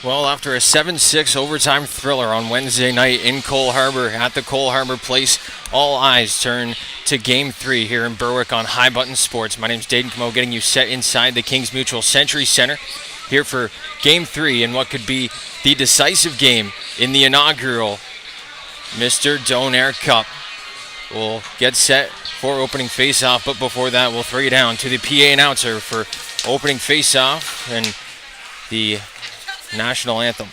Well, after a 7-6 overtime thriller on Wednesday night in Cole Harbour at the Cole Harbour Place, all eyes turn to Game 3 here in Berwick on High Button Sports. My name's Dayton Camo, getting you set inside the Kings Mutual Century Centre here for Game 3 in what could be the decisive game in the inaugural Mr. Donair Cup. We'll get set for opening face-off, but before that, we'll throw you down to the PA announcer for opening face-off and the national anthem.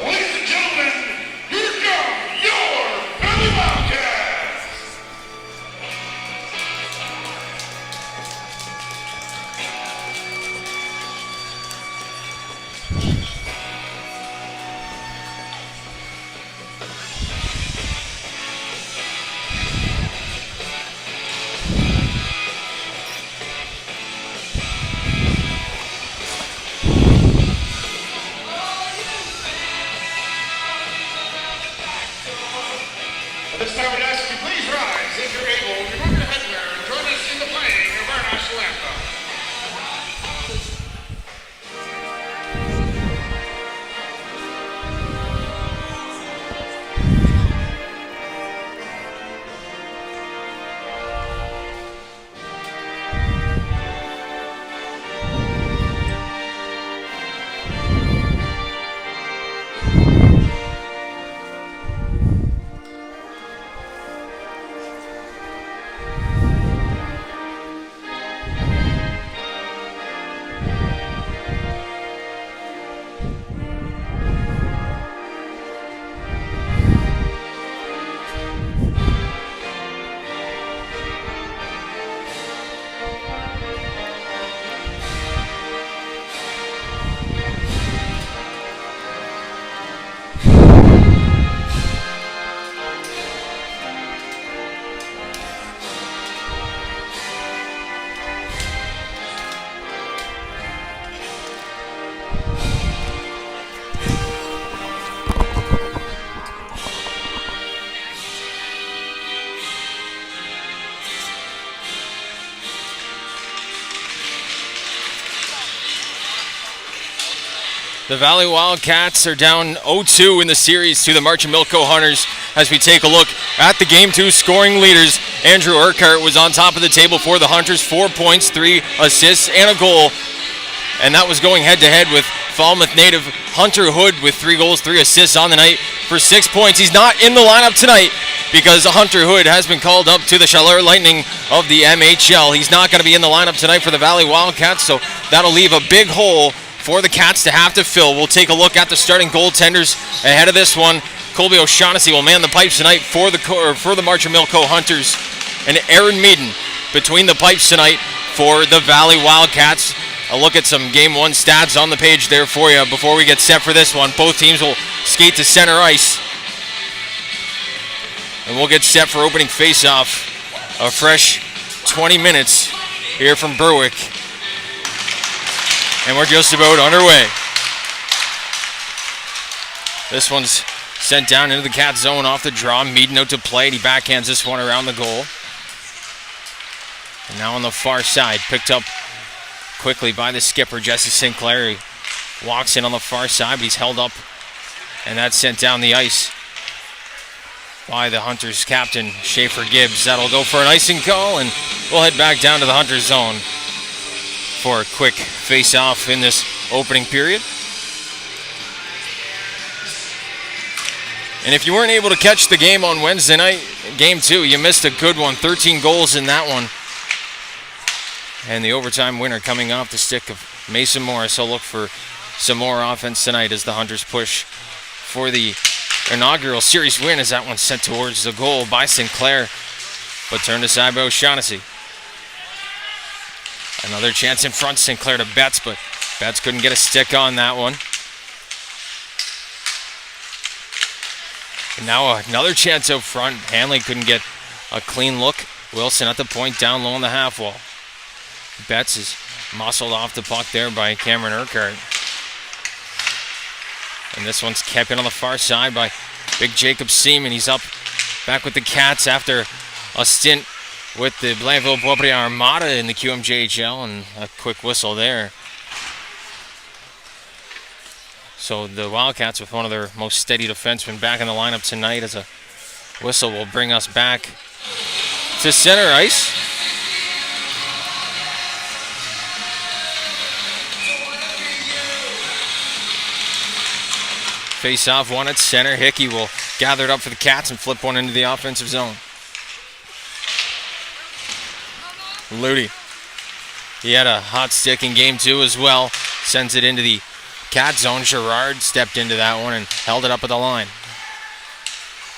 Ladies and gentlemen, here come your Valley Wildcats! This time we'd ask you please rise if you're able, remove your headwear, and join us in the playing of our national anthem. The Valley Wildcats are down 0-2 in the series to the March and Milko Hunters as we take a look at the Game 2 scoring leaders. Andrew Urquhart was on top of the table for the Hunters, 4 points, 3 assists, and a goal. And that was going head-to-head with Falmouth native Hunter Hood with 3 goals, 3 assists on the night for 6 points. He's not in the lineup tonight because Hunter Hood has been called up to the Chaleur Lightning of the MHL. He's not going to be in the lineup tonight for the Valley Wildcats, so that'll leave a big hole for the Cats to have to fill. We'll take a look at the starting goaltenders ahead of this one. Colby O'Shaughnessy will man the pipes tonight for the March and Milko Hunters, and Aaron Meaden between the pipes tonight for the Valley Wildcats. A look at some Game 1 stats on the page there for you before we get set for this one. Both teams will skate to center ice, and we'll get set for opening face-off. A fresh 20 minutes here from Berwick. And we're just about underway. This one's sent down into the Cat zone off the draw. Meaden out to play. He backhands this one around the goal. And now on the far side, picked up quickly by the skipper, Jesse Sinclair. He walks in on the far side, but he's held up. And that's sent down the ice by the Hunters captain, Schaefer Gibbs. That'll go for an icing call, and we'll head back down to the Hunters zone for a quick face-off in this opening period. And if you weren't able to catch the game on Wednesday night, Game 2, you missed a good one. 13 goals in that one. And the overtime winner coming off the stick of Mason Morris. So look for some more offense tonight as the Hunters push for the inaugural series win, as that one's sent towards the goal by Sinclair, but turned aside by O'Shaughnessy. Another chance in front, Sinclair to Betts, but Betts couldn't get a stick on that one. And now another chance out front. Hanley couldn't get a clean look. Wilson at the point, down low on the half wall. Betts is muscled off the puck there by Cameron Urquhart. And this one's kept in on the far side by Big Jacob Seaman. He's up back with the Cats after a stint with the Blainville-Boisbriand Armada in the QMJHL, and a quick whistle there. So the Wildcats with one of their most steady defensemen back in the lineup tonight, as a whistle will bring us back to center ice. Face off one at center. Hickey will gather it up for the Cats and flip one into the offensive zone. Ludi, he had a hot stick in game 2 as well. Sends it into the Cat zone. Gerard stepped into that one and held it up at the line.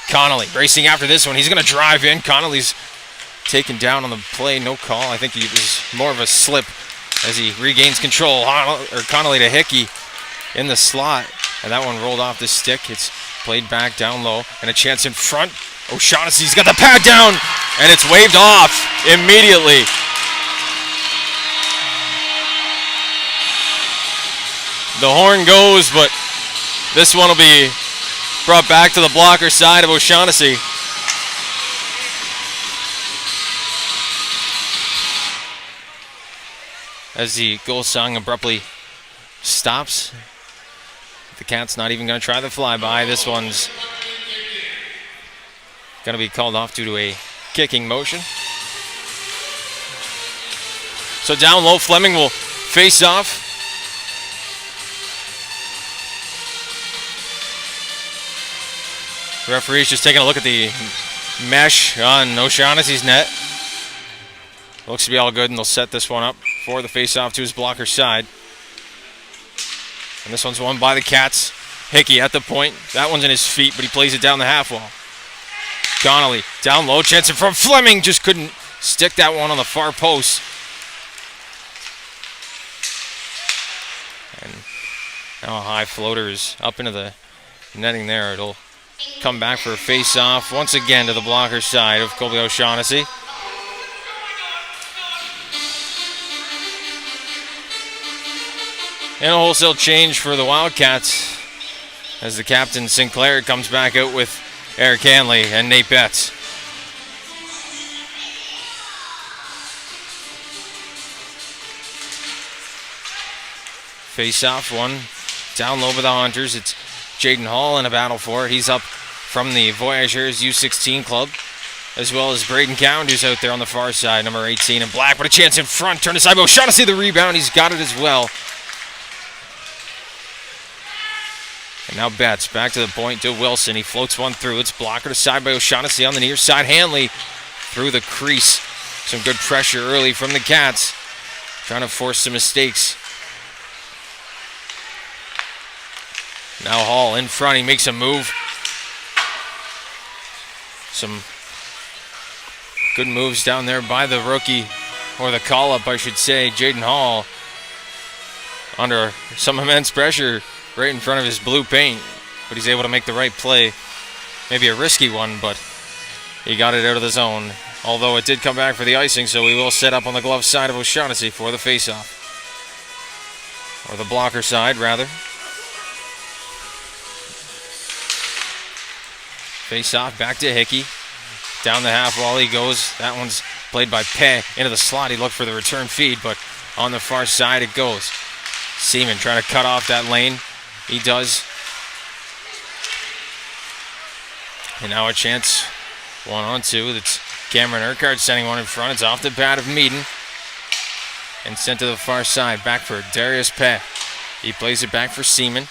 Connolly racing after this one. He's going to drive in. Connolly's taken down on the play. No call. I think it was more of a slip as he regains control. Connolly to Hickey in the slot. And that one rolled off the stick. It's played back down low. And a chance in front. O'Shaughnessy's got the pad down. And it's waved off immediately. The horn goes, but this one will be brought back to the blocker side of O'Shaughnessy. As the goal song abruptly stops. The Cat's not even going to try the flyby. This one's going to be called off due to a kicking motion. So down low, Fleming will face off. The referee's just taking a look at the mesh on O'Shaughnessy's net. Looks to be all good, and they'll set this one up for the face-off to his blocker side. And this one's won by the Cats. Hickey at the point. That one's in his feet, but he plays it down the half wall. Connolly down low, chance in front. Fleming just couldn't stick that one on the far post. And now a high floater is up into the netting there. It'll come back for a face-off once again to the blocker side of Colby O'Shaughnessy. And a wholesale change for the Wildcats as the captain Sinclair comes back out with Eric Hanley and Nate Betts. Face off one down low by the Hunters. It's Jaden Hall in a battle for it. He's up from the Voyageurs U16 club, as well as Braden Cowan, who's out there on the far side, number 18 in black, but a chance in front. Turn aside, O'Shaughnessy the rebound. He's got it as well. And now Betts back to the point to Wilson. He floats one through. It's blocked aside by O'Shaughnessy on the near side. Hanley through the crease. Some good pressure early from the Cats, trying to force some mistakes. Now Hall in front. He makes a move. Some good moves down there by the rookie, or the call-up, I should say. Jaden Hall under some immense pressure right in front of his blue paint, but he's able to make the right play. Maybe a risky one, but he got it out of the zone. Although it did come back for the icing, so we will set up on the glove side of O'Shaughnessy for the face-off. Or the blocker side, rather. Face-off back to Hickey. Down the half wall he goes. That one's played by Pei into the slot. He looked for the return feed, but on the far side it goes. Seaman trying to cut off that lane. He does. And now a chance. 1-on-2. That's Cameron Urquhart sending one in front. It's off the pad of Meaden. And sent to the far side. Back for Darius Pei. He plays it back for Seaman.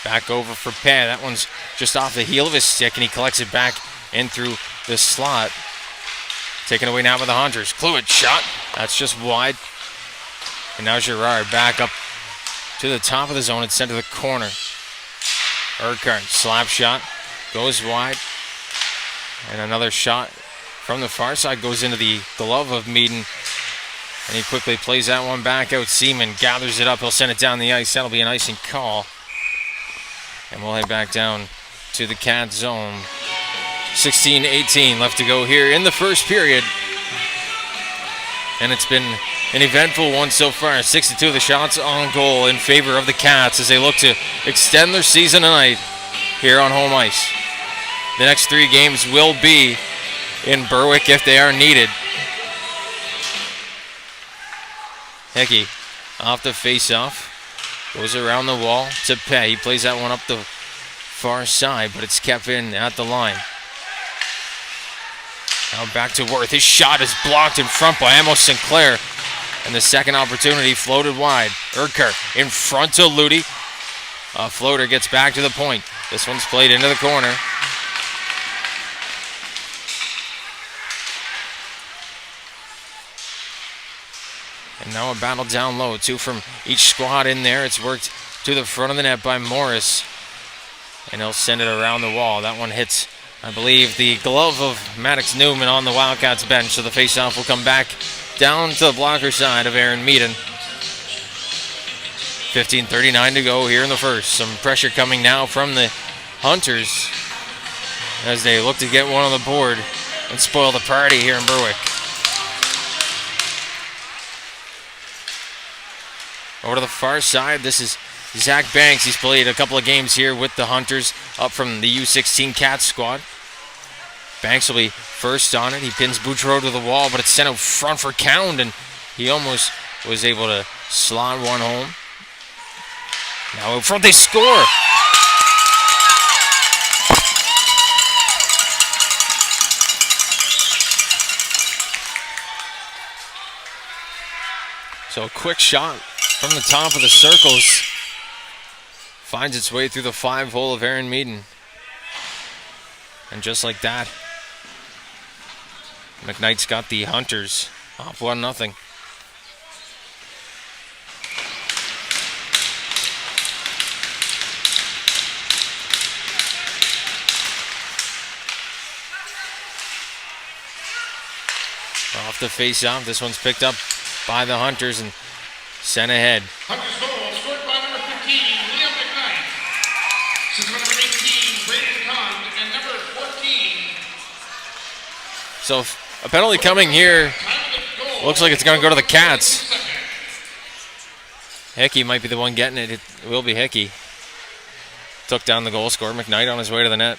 Back over for Pei. That one's just off the heel of his stick, and he collects it back in through the slot. Taken away now by the Hunters. Cluett shot. That's just wide. And now Girard back up to the top of the zone and sent to the corner. Urquhart, slap shot, goes wide. And another shot from the far side goes into the glove of Meaden. And he quickly plays that one back out. Seaman gathers it up. He'll send it down the ice. That'll be an icing call. And we'll head back down to the Cat zone. 16-18 left to go here in the first period. And it's been an eventful one so far. 62 of the shots on goal in favor of the Cats as they look to extend their season tonight here on home ice. The next 3 games will be in Berwick if they are needed. Hickey off the face-off. Goes around the wall to Pay. He plays that one up the far side, but it's kept in at the line. Now back to Worth. His shot is blocked in front by Amos Sinclair. And the second opportunity floated wide. Urquhart in front to Ludi. A floater gets back to the point. This one's played into the corner. And now a battle down low. 2 from each squad in there. It's worked to the front of the net by Morris. And he'll send it around the wall. That one hits, I believe, the glove of Maddox Newman on the Wildcats bench. So the faceoff will come back down to the blocker side of Aaron Meaden. 15:39 to go here in the first. Some pressure coming now from the Hunters as they look to get one on the board and spoil the party here in Berwick. Over to the far side, this is Zach Banks. He's played a couple of games here with the Hunters up from the U18 Cats squad. Banks will be first on it. He pins Boudreau to the wall, but it's sent out front for Cound, and he almost was able to slot one home. Now in front, they score. So a quick shot from the top of the circles finds its way through the 5-hole of Aaron Meaden. And just like that, McKnight's got the Hunters up 1-0. Off the face-off, this one's picked up by the Hunters and sent ahead. Hunters goal scored by number 15, Liam McKnight. Since number 18, Braden Kahn, and number 14. So a penalty coming here. Looks like it's going to go to the Cats. Hickey might be the one getting it. It will be Hickey. Took down the goal scorer. McKnight on his way to the net.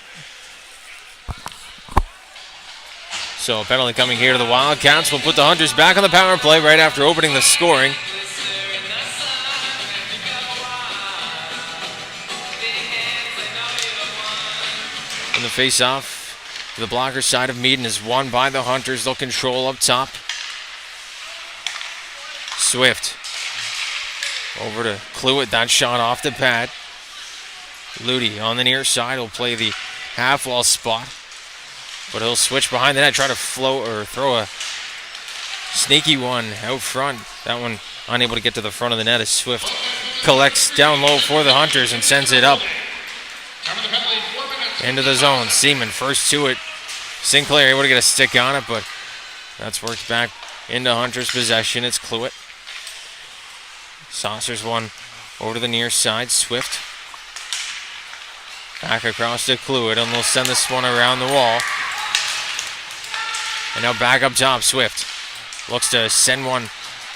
So a penalty coming here to the Wildcats will put the Hunters back on the power play right after opening the scoring. And the face-off to the blocker side of Meaden is won by the Hunters. They'll control up top. Swift over to Cluett. That shot off the pad. Ludi on the near side will play the half-wall spot. But he'll switch behind the net, try to float or throw a sneaky one out front. That one unable to get to the front of the net as Swift collects down low for the Hunters and sends it up into the zone. Seaman first to it. Sinclair able to get a stick on it, but that's worked back into Hunters' possession. It's Cluett. Saucers one over to the near side. Swift back across to Cluett, and they'll send this one around the wall. And now back up top, Swift looks to send one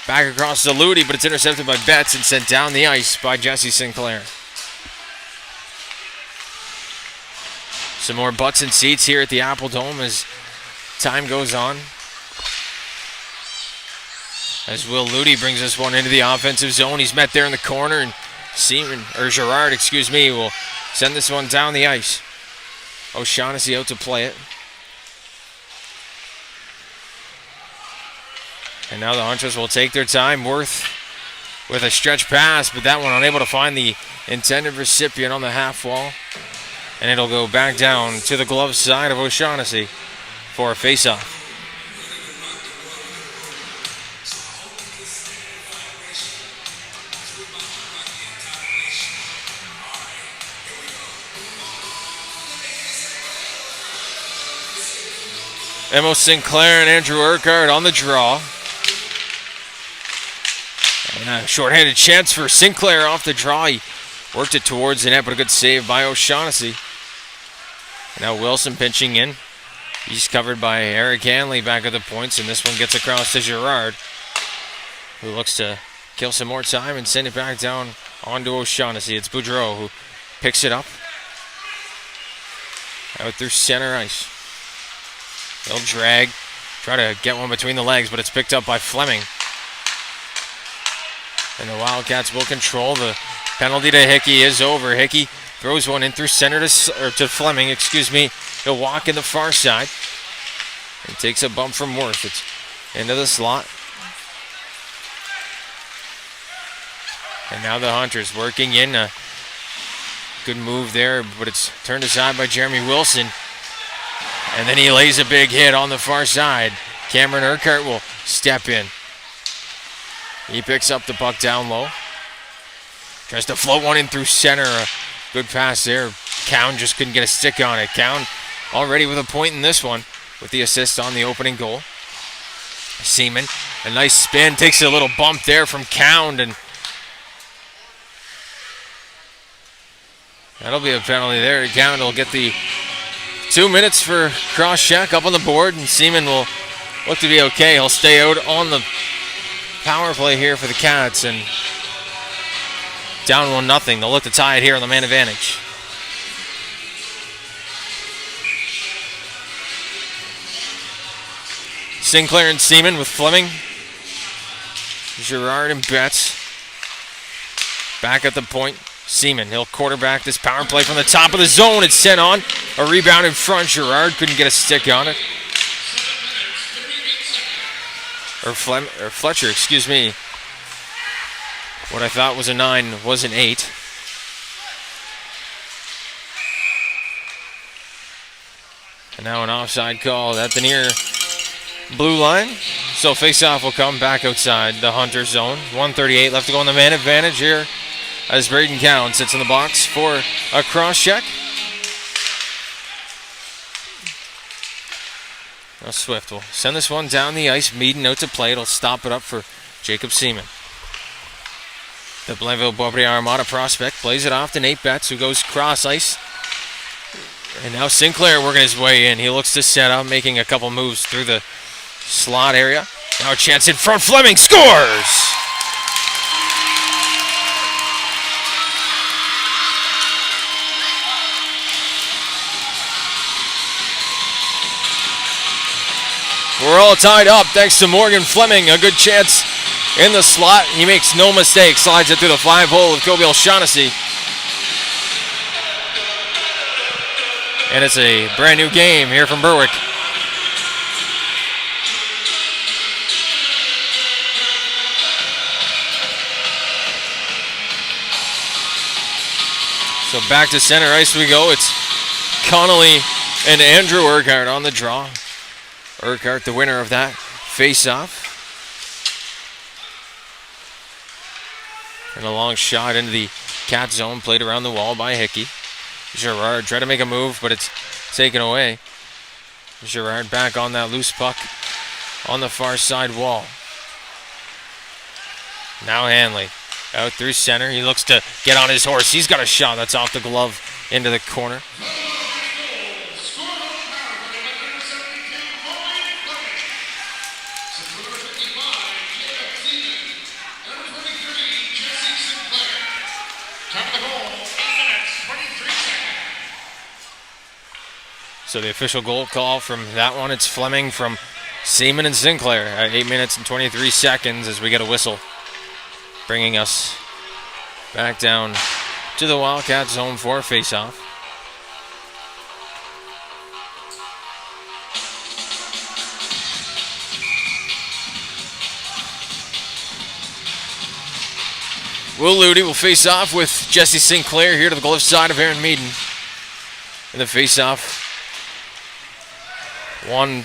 back across to Ludi, but it's intercepted by Betts and sent down the ice by Jesse Sinclair. Some more butts and seats here at the Apple Dome as time goes on. As Will Ludi brings this one into the offensive zone. He's met there in the corner, and Gerard, will send this one down the ice. O'Shaughnessy out to play it. And now the Hunters will take their time. Worth with a stretch pass, but that one unable to find the intended recipient on the half wall. And it'll go back down to the glove side of O'Shaughnessy for a face-off. Emo Sinclair and Andrew Urquhart on the draw. And a short-handed chance for Sinclair off the draw. He worked it towards the net, but a good save by O'Shaughnessy. Now Wilson pinching in. He's covered by Eric Hanley back at the points, and this one gets across to Gerard. who looks to kill some more time and send it back down onto O'Shaughnessy. It's Boudreau who picks it up. Out through center ice. They'll drag, try to get one between the legs, but it's picked up by Fleming. And the Wildcats will control. The penalty to Hickey is over. Hickey throws one in through center to Fleming, excuse me. He'll walk in the far side. And takes a bump from Worth. It's into the slot. And now the Hunters working in. A good move there, but it's turned aside by Jeremy Wilson. And then he lays a big hit on the far side. Cameron Urquhart will step in. He picks up the puck down low. Tries to float one in through center. A good pass there. Cowan just couldn't get a stick on it. Cowan already with a point in this one with the assist on the opening goal. Seaman, a nice spin. Takes a little bump there from Cowan, and that'll be a penalty there. Cowan will get the 2 minutes for cross-check up on the board, and Seaman will look to be okay. He'll stay out on the power play here for the Cats, and down 1-0. They'll look to tie it here on the man advantage. Sinclair and Seaman with Fleming. Girard and Betts. Back at the point. Seaman, he'll quarterback this power play from the top of the zone. It's sent on. A rebound in front. Girard couldn't get a stick on it. Or Fletcher, excuse me. What I thought was a 9 was an 8. And now an offside call at the near blue line. So face-off will come back outside the Hunter zone. 1:38 left to go on the man advantage here as Braden Cowan sits in the box for a cross-check. Now Swift will send this one down the ice. Meaden out to play. It'll stop it up for Jacob Seaman. The Blainville-Boisbriand Armada prospect plays it off to Nate Betts, who goes cross-ice. And now Sinclair working his way in. He looks to set up, making a couple moves through the slot area. Now a chance in front. Fleming scores! We're all tied up thanks to Morgan Fleming. A good chance in the slot. He makes no mistake. Slides it through the 5-hole of Kobe O'Shaughnessy. And it's a brand new game here from Berwick. So back to center ice we go. It's Connolly and Andrew Urquhart on the draw. Urquhart, the winner of that face-off. And a long shot into the Cat zone, played around the wall by Hickey. Girard tried to make a move, but it's taken away. Girard back on that loose puck on the far side wall. Now Hanley out through center. He looks to get on his horse. He's got a shot that's off the glove into the corner. So the official goal call from that one, it's Fleming from Seaman and Sinclair at 8 minutes and 23 seconds as we get a whistle, bringing us back down to the Wildcats zone for face-off. Will Ludy will face off with Jesse Sinclair here to the glove side of Aaron Meaden. In the face-off, won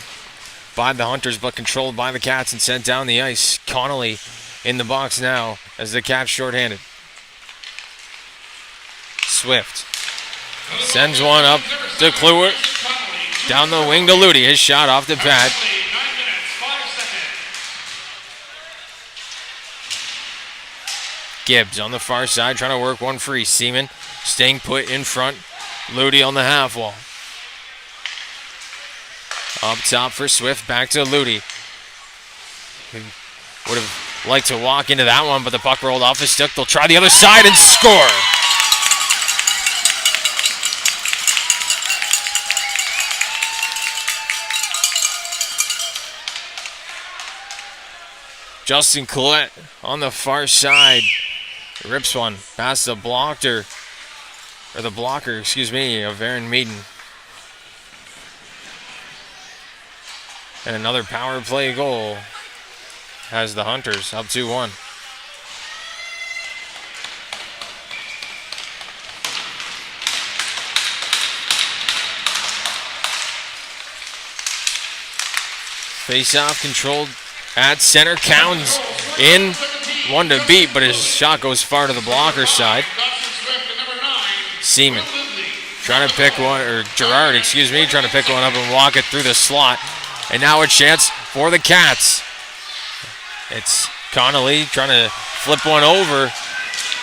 by the Hunters but controlled by the Cats and sent down the ice. Connolly in the box now as the Cats shorthanded. Swift sends one up to Kluwer. Down the wing to Ludy. His shot off the pad. Gibbs on the far side trying to work one free. Seaman staying put in front. Ludy on the half wall. Up top for Swift, back to Ludy. like to walk into that one, but the puck rolled off his stick. They'll try the other side and score. Justin Collette on the far side rips one past the blocker, of Aaron Meaden. And another power play goal has the Hunters up 2-1. Face-off controlled at center. Counts in, one to beat, but his shot goes far to the blocker side. Seaman trying to pick one, or Gerard, trying to pick one up and walk it through the slot. And now a chance for the Cats. It's Connolly trying to flip one over.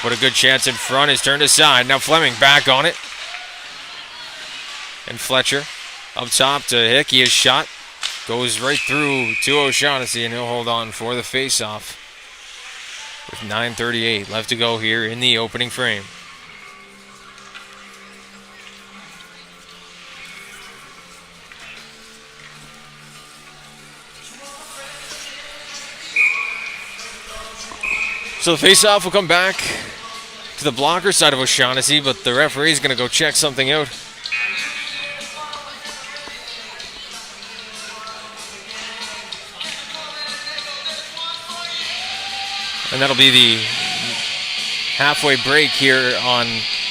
But a good chance in front is turned aside. Now Fleming back on it. And Fletcher up top to Hickey. His shot goes right through to O'Shaughnessy, and he'll hold on for the face-off. With 9:38 left to go here in the opening frame. So the face-off will come back to the blocker side of O'Shaughnessy, but the referee's going to go check something out. And that'll be the halfway break here on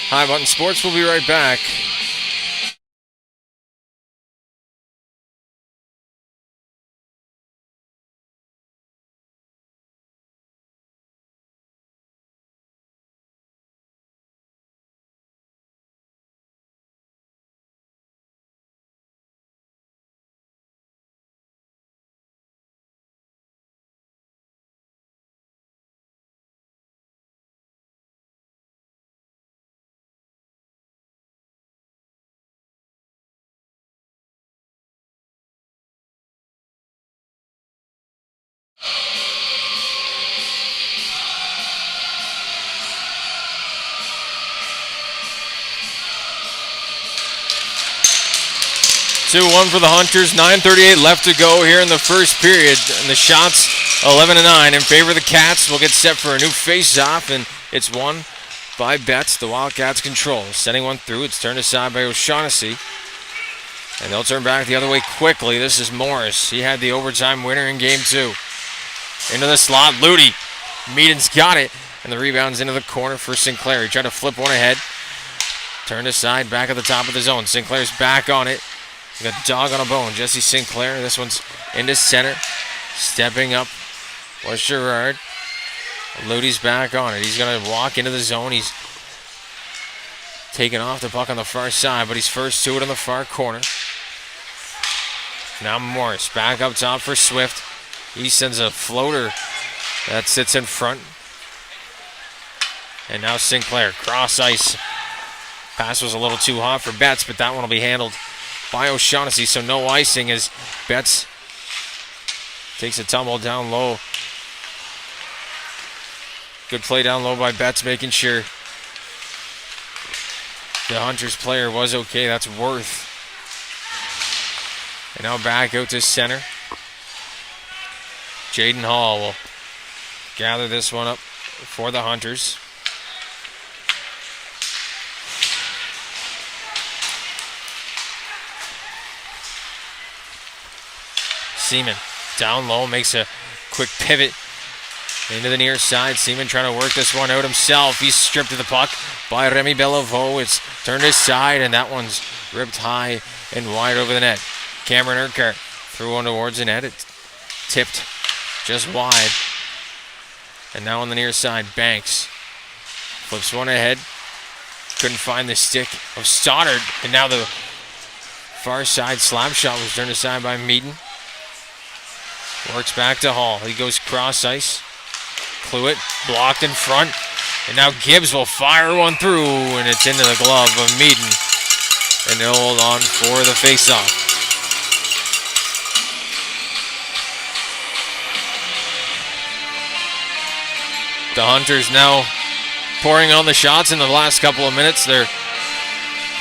High Button Sports. We'll be right back. One for the Hunters, 9:38 left to go here in the first period, and the shots 11-9 in favor of the Cats. We'll get set for a new face-off, and it's won by Betts. The Wildcats control, sending one through. It's turned aside by O'Shaughnessy, and they'll turn back the other way quickly. This is Morris. He had the overtime winner in game 2. Into the slot, Ludi. Meaden's got it, and the rebound's into the corner for Sinclair. He tried to flip one ahead. Turned aside, back at the top of the zone. Sinclair's back on it. We got dog on a bone, Jesse Sinclair. This one's into center. Stepping up was Gerard. Ludi's back on it. He's going to walk into the zone. He's taking off the puck on the far side, but he's first to it on the far corner. Now Morris back up top for Swift. He sends a floater that sits in front. And now Sinclair, cross ice. Pass was a little too hot for Betts, but that one will be handled by O'Shaughnessy, so no icing as Betts takes a tumble down low. Good play down low by Betts, making sure the Hunters player was okay. That's Worth. And now back out to center. Jaden Hall will gather this one up for the Hunters. Seaman down low, makes a quick pivot into the near side. Seaman trying to work this one out himself. He's stripped of the puck by Remy Bellevaux. It's turned aside, and that one's ripped high and wide over the net. Cameron Urquhart threw one towards the net. It tipped just wide. And now on the near side, Banks flips one ahead. Couldn't find the stick of Stoddard, and now the far side slap shot was turned aside by Meaden. Works back to Hall. He goes cross ice. Cluett blocked in front. And now Gibbs will fire one through, and it's into the glove of Meaden. And they'll hold on for the faceoff. The Hunters now pouring on the shots in the last couple of minutes. They're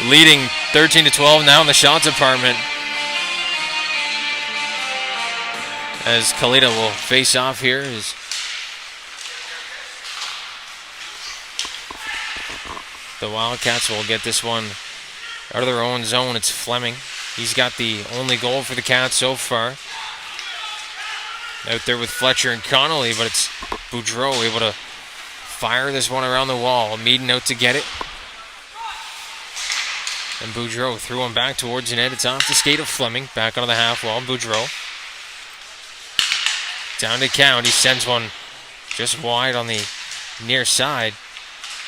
leading 13-12 now in the shots department. As Kalita will face off here. The Wildcats will get this one out of their own zone. It's Fleming. He's got the only goal for the Cats so far. Out there with Fletcher and Connolly, but it's Boudreau able to fire this one around the wall. Meaden out to get it. And Boudreau threw him back towards the net. It's off the skate of Fleming. Back onto the half wall. Boudreau. Down to count. He sends one just wide on the near side.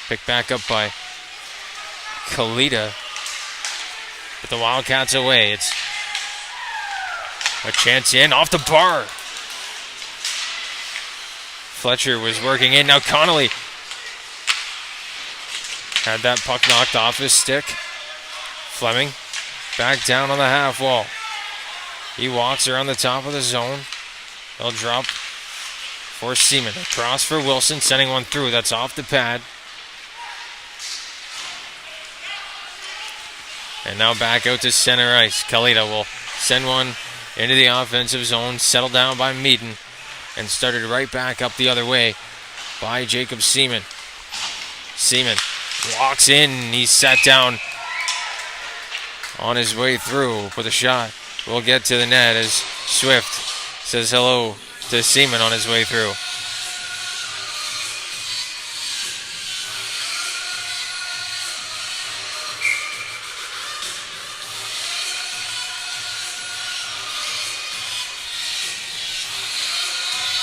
Picked back up by Kalita. But the Wildcats away. It's a chance in off the bar. Fletcher was working in. Now Connolly had that puck knocked off his stick. Fleming back down on the half wall. He walks around the top of the zone. They'll drop for Seaman. Across for Wilson, sending one through. That's off the pad. And now back out to center ice. Kalita will send one into the offensive zone. Settled down by Meaden. And started right back up the other way by Jacob Seaman. Seaman walks in. He's sat down on his way through with a shot. We'll get to the net as Swift says hello to Seaman on his way through.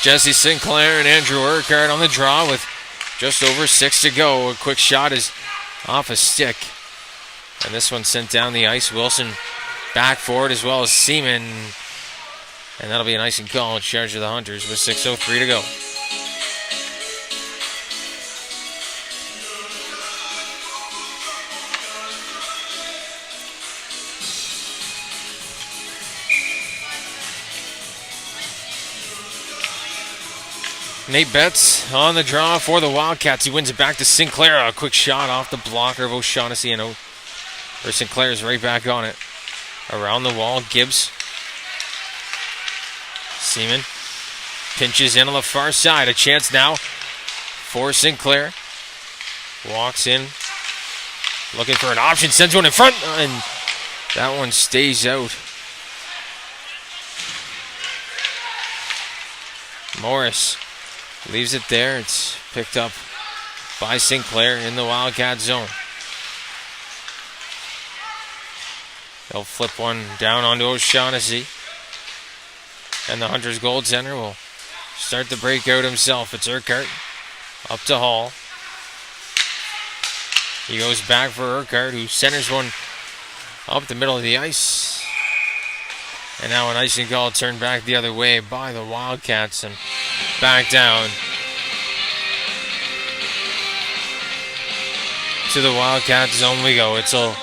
Jesse Sinclair and Andrew Urquhart on the draw with just over 6 to go. A quick shot is off a stick. And this one sent down the ice. Wilson back for it as well as Seaman. And that'll be an icing call in charge of the Hunters with 6:03 to go. Nate Betts on the draw for the Wildcats. He wins it back to Sinclair. A quick shot off the blocker of O'Shaughnessy, and Sinclair's right back on it. Around the wall, Gibbs. Seaman pinches in on the far side. A chance now for Sinclair. Walks in, looking for an option. Sends one in front, and that one stays out. Morris leaves it there. It's picked up by Sinclair in the Wildcat zone. They'll flip one down onto O'Shaughnessy. And the Hunters goaltender will start the breakout himself. It's Urquhart up to Hall. He goes back for Urquhart, who centers one up the middle of the ice. And now an icing call turned back the other way by the Wildcats and back down to the Wildcat zone we go. It'll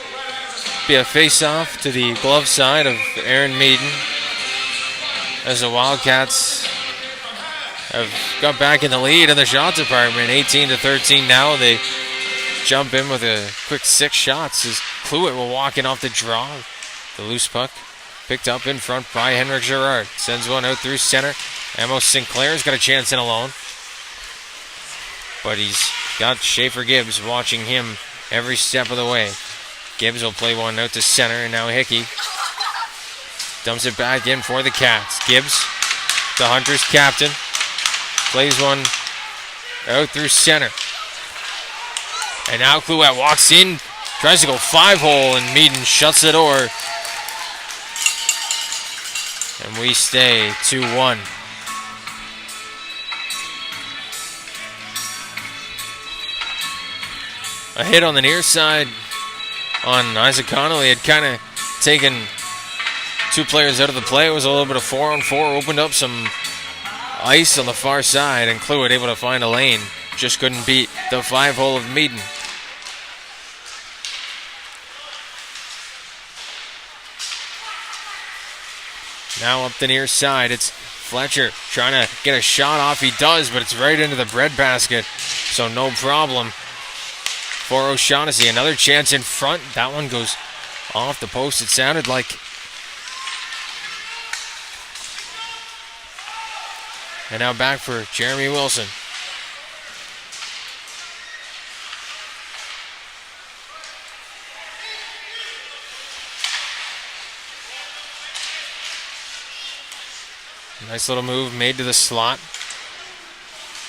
be a face-off to the glove side of Aaron Meaden as the Wildcats have got back in the lead in the shot department. 18-13 now. They jump in with a quick 6 shots as Cluett will walk in off the draw. The loose puck picked up in front by Henrik Girard. Sends one out through center. Amos Sinclair's got a chance in alone. But he's got Schaefer Gibbs watching him every step of the way. Gibbs will play one out to center, and now Hickey dumps it back in for the Cats. Gibbs, the Hunters' captain, plays one out through center. And now Cluett walks in, tries to go 5-hole, and Meaden shuts the door. And we stay 2-1. A hit on the near side on Isaac Connolly had kind of taken 2 players out of the play. It was a little bit of 4-on-4, opened up some ice on the far side, and Cluett able to find a lane. Just couldn't beat the 5-hole of Meaden. Now up the near side, it's Fletcher trying to get a shot off. He does, but it's right into the breadbasket. So no problem for O'Shaughnessy. Another chance in front. That one goes off the post, it sounded like. And now back for Jeremy Wilson. Nice little move made to the slot.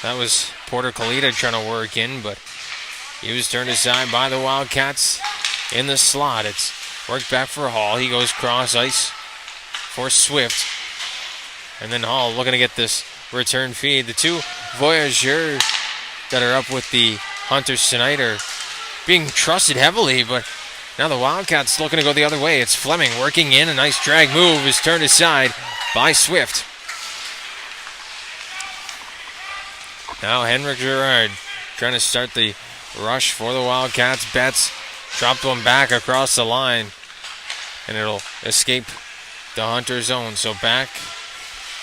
That was Porter Kalita trying to work in, but he was turned aside by the Wildcats in the slot. It's worked back for Hall. He goes cross ice for Swift. And then Hall looking to get this return feed. The two voyageurs that are up with the Hunters tonight are being trusted heavily, but now the Wildcats looking to go the other way. It's Fleming working in. A nice drag move is turned aside by Swift. Now Henrik Gerard trying to start the rush for the Wildcats. Betts dropped one back across the line, and it'll escape the Hunter zone. So back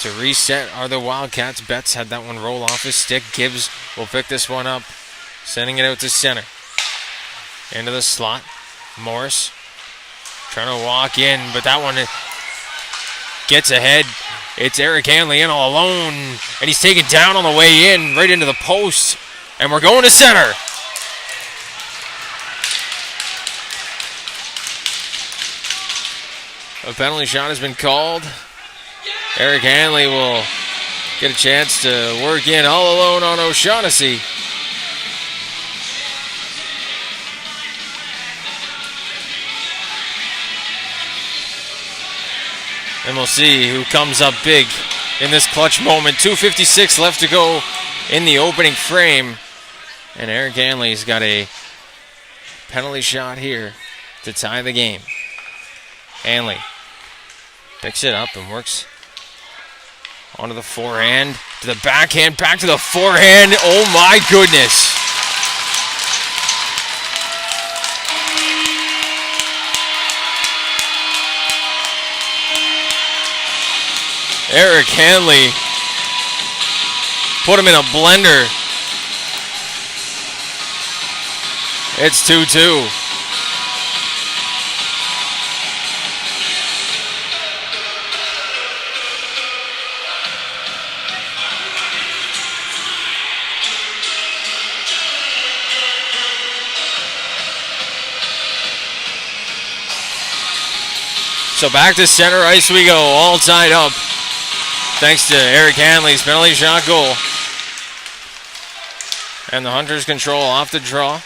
to reset are the Wildcats. Betts had that one roll off his stick. Gibbs will pick this one up, sending it out to center. Into the slot. Morris trying to walk in, but that one gets ahead. It's Eric Hanley in all alone, and he's taken down on the way in, right into the post. And we're going to center. A penalty shot has been called. Eric Hanley will get a chance to work in all alone on O'Shaughnessy. And we'll see who comes up big in this clutch moment. 2:56 left to go in the opening frame. And Eric Hanley's got a penalty shot here to tie the game. Hanley picks it up and works onto the forehand, to the backhand, back to the forehand. Oh my goodness. Eric Hanley put him in a blender. It's 2-2. So back to center ice we go, all tied up. Thanks to Eric Hanley's penalty shot goal. And the Hunters control off the draw.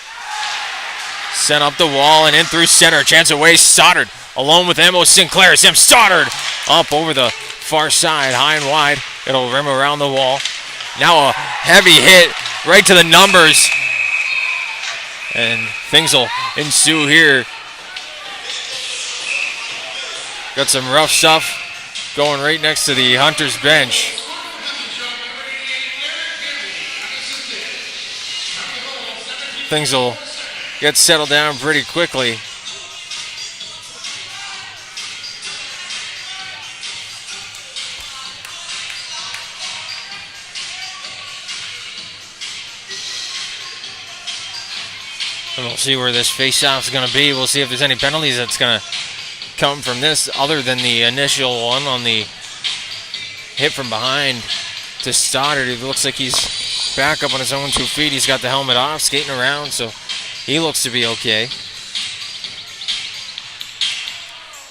Sent up the wall and in through center. Chance away, Stoddard alone with Emo Sinclair. Sam Stoddard up over the far side, high and wide. It'll rim around the wall. Now a heavy hit right to the numbers. And things will ensue here. Got some rough stuff going right next to the Hunters bench. Things will get settled down pretty quickly. And we'll see where this face-off is going to be. We'll see if there's any penalties that's going to come from this other than the initial one on the hit from behind to Stoddard. It looks like he's back up on his own 2 feet. He's got the helmet off, skating around, so he looks to be okay.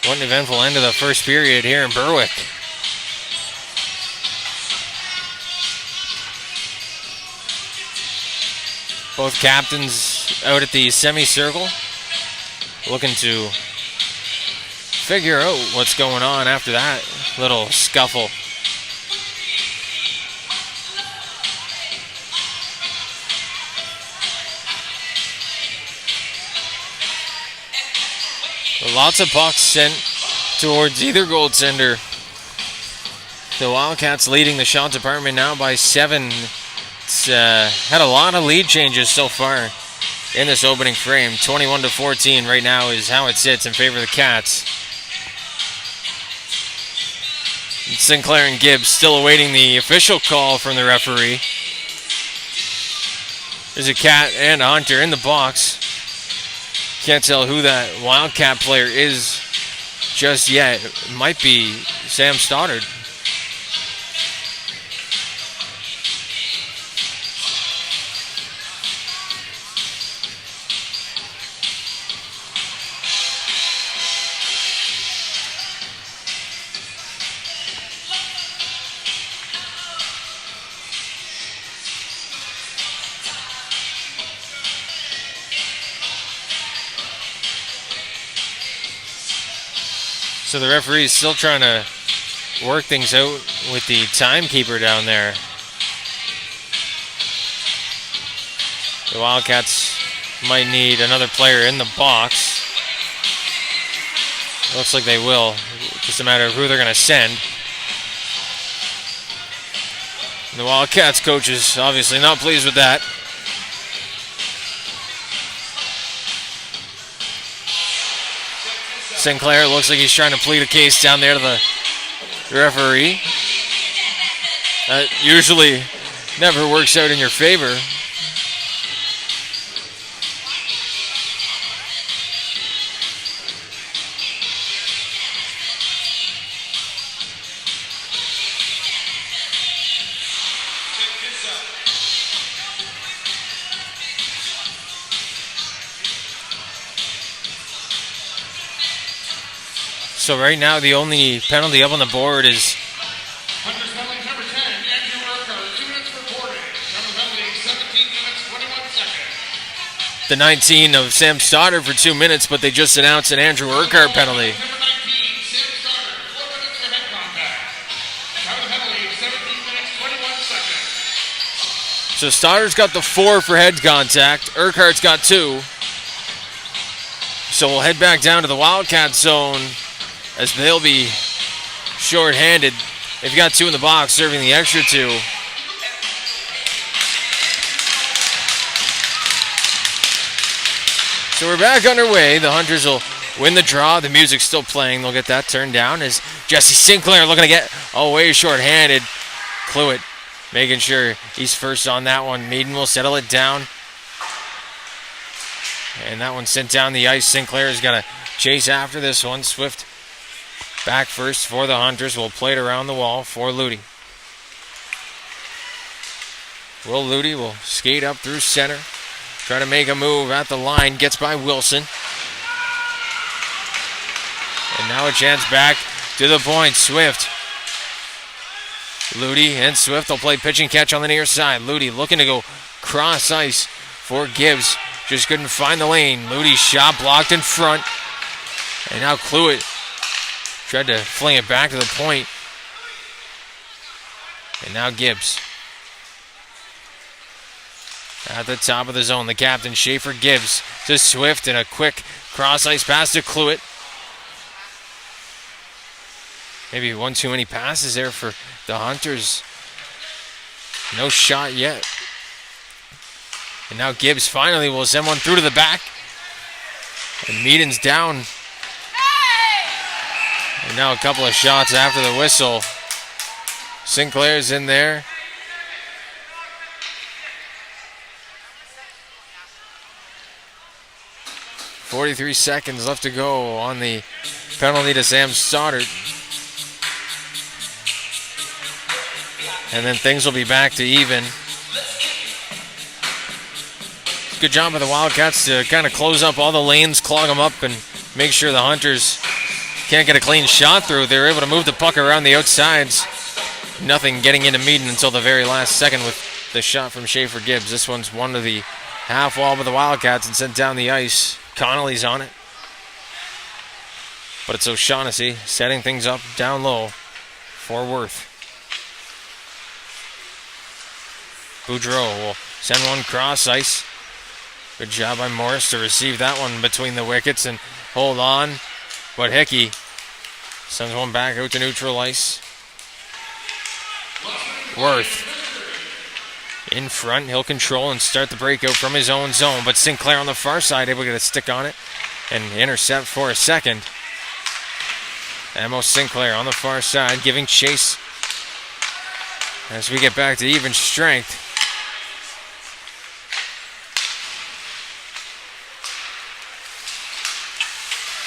What an eventful end to the first period here in Berwick. Both captains out at the semicircle, looking to figure out what's going on after that little scuffle. Lots of pucks sent towards either goaltender. The Wildcats leading the shot department now by 7. It's had a lot of lead changes so far in this opening frame. 21-14 right now is how it sits in favor of the Cats. Sinclair and Gibbs still awaiting the official call from the referee. There's a Cat and a Hunter in the box. Can't tell who that Wildcat player is just yet. It might be Sam Stoddard. So the referee is still trying to work things out with the timekeeper down there. The Wildcats might need another player in the box. Looks like they will. Just a matter of who they're going to send. And the Wildcats coach is obviously not pleased with that. Sinclair looks like he's trying to plead a case down there to the referee. That usually never works out in your favor. So right now the only penalty up on the board is Hunter's penalty number 10, Andrew Urquhart, 2 minutes reported. Number penalty, 17 minutes, 21 seconds. the 19 of Sam Stoddard for 2 minutes, but they just announced an Andrew Urquhart penalty. Number 19, Sam Stoddard, 4 minutes for head contact. Counter penalty, 17 minutes, 21 seconds. So Stoddard's got the 4 for head contact. Urquhart's got 2. So we'll head back down to the Wildcat zone as they'll be short-handed. They've got 2 in the box, serving the extra 2. So we're back underway. The Hunters will win the draw. The music's still playing. They'll get that turned down as Jesse Sinclair looking to get away short-handed. Cluett making sure he's first on that one. Meaden will settle it down. And that one sent down the ice. Sinclair is going to chase after this one. Swift back first for the Hunters. Will play it around the wall for Ludi. Will Ludi will skate up through center. Try to make a move at the line. Gets by Wilson. And now a chance back to the point. Swift. Ludi and Swift will play pitch and catch on the near side. Ludi looking to go cross ice for Gibbs. Just couldn't find the lane. Ludi's shot blocked in front. And now Cluett tried to fling it back to the point. And now Gibbs. At the top of the zone, the captain, Schaefer Gibbs to Swift, and a quick cross-ice pass to Cluett. Maybe one too many passes there for the Hunters. No shot yet. And now Gibbs finally will send one through to the back. And Meaden's down. And now a couple of shots after the whistle. Sinclair's in there. .43 seconds left to go on the penalty to Sam Stoddard. And then things will be back to even. Good job by the Wildcats to kind of close up all the lanes, clog them up, and make sure the Hunters can't get a clean shot through. They were able to move the puck around the outsides. Nothing getting into Meaden until the very last second with the shot from Schaefer Gibbs. This one's one to the half wall by the Wildcats and sent down the ice. Connolly's on it. But it's O'Shaughnessy setting things up down low for Worth. Boudreau will send one cross ice. Good job by Morris to receive that one between the wickets and hold on. But Hickey sends one back out to neutral ice. Worth in front. He'll control and start the breakout from his own zone. But Sinclair on the far side able to get a stick on it and intercept for a second. Amos Sinclair on the far side giving chase as we get back to even strength.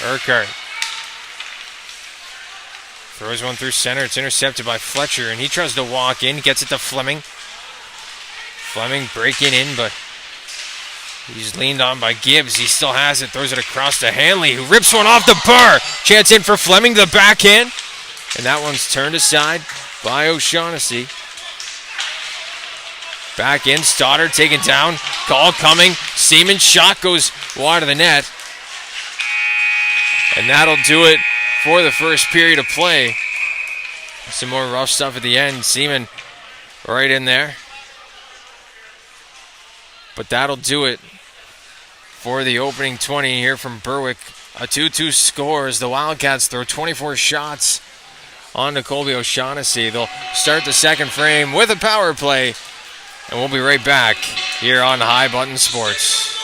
Urquhart throws one through center. It's intercepted by Fletcher, and he tries to walk in. Gets it to Fleming. Fleming breaking in, but he's leaned on by Gibbs. He still has it. Throws it across to Hanley, who rips one off the bar. Chance in for Fleming, the backhand. And that one's turned aside by O'Shaughnessy. Back in, Stoddard taken down. Call coming. Seaman shot goes wide of the net. And that'll do it for the first period of play. Some more rough stuff at the end. Seaman right in there. But that'll do it for the opening 20 here from Berwick. A 2-2 score as the Wildcats throw 24 shots on to Colby O'Shaughnessy. They'll start the second frame with a power play. And we'll be right back here on High Button Sports.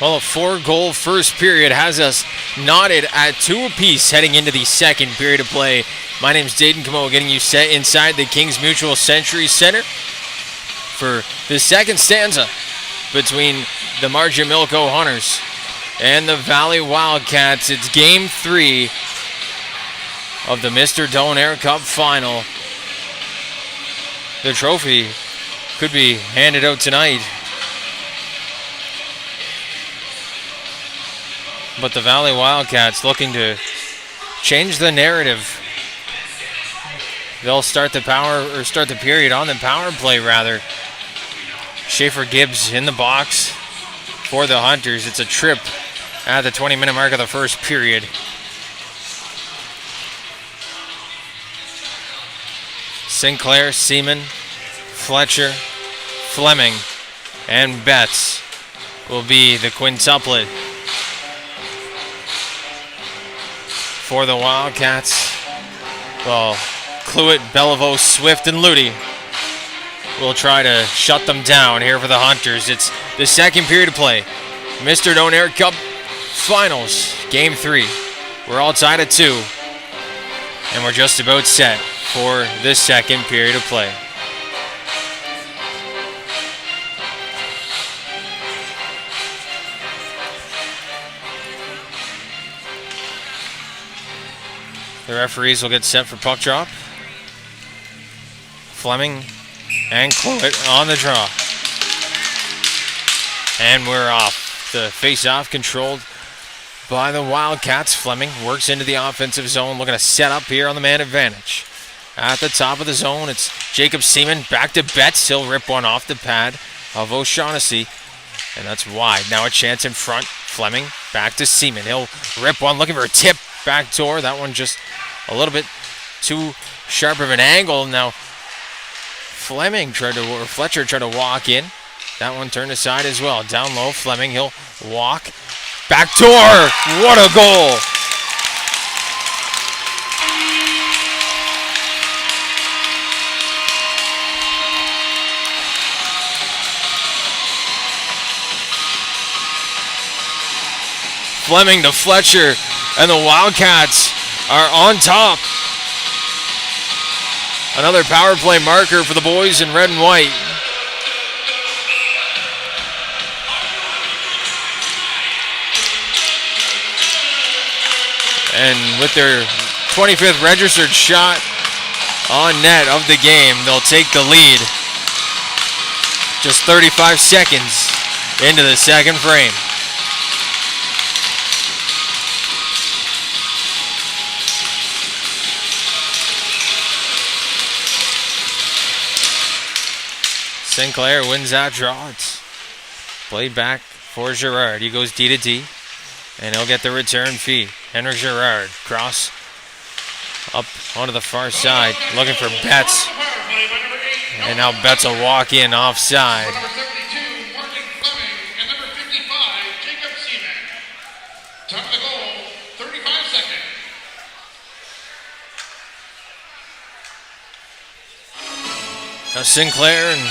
Well, a 4-goal first period has us knotted at 2 apiece heading into the second period of play. My name's Dayton Camo, getting you set inside the Kings Mutual Century Center for the second stanza between the Martin Milko Hunters and the Valley Wildcats. It's Game 3 of the Mr. Donaire Cup Final. The trophy could be handed out tonight, but the Valley Wildcats looking to change the narrative. They'll start the period on the power play rather. Schaefer Gibbs in the box for the Hunters. It's a trip at the 20-minute mark of the first period. Sinclair, Seaman, Fletcher, Fleming, and Betts will be the quintuplet for the Wildcats. Well, Cluett, Beliveau, Swift, and Ludi will try to shut them down here for the Hunters. It's the second period of play. Mr. Donaire Cup Finals, Game 3. We're all tied at 2, and we're just about set for this second period of play. The referees will get set for puck drop. Fleming and Cluett on the draw. And we're off. The face-off controlled by the Wildcats. Fleming works into the offensive zone, looking to set up here on the man advantage. At the top of the zone, it's Jacob Seaman back to Betts. He'll rip one off the pad of O'Shaughnessy, and that's wide. Now a chance in front. Fleming back to Seaman. He'll rip one, looking for a tip backdoor. That one just a little bit too sharp of an angle. Now Fletcher tried to walk in. That one turned aside as well. Down low, Fleming, he'll walk. Backdoor! What a goal! Fleming to Fletcher, and the Wildcats are on top. Another power play marker for the boys in red and white. And with their 25th registered shot on net of the game, they'll take the lead. Just 35 seconds into the second frame. Sinclair wins that draw. It's played back for Girard. He goes D to D, and he'll get the return feed. Henrik Girard cross up onto the far side, looking for Betts. And now Betts will walk in offside. Number 32, Martin Fleming, and number 55, Jacob Seaman. Time of the goal, 35 seconds. Now Sinclair and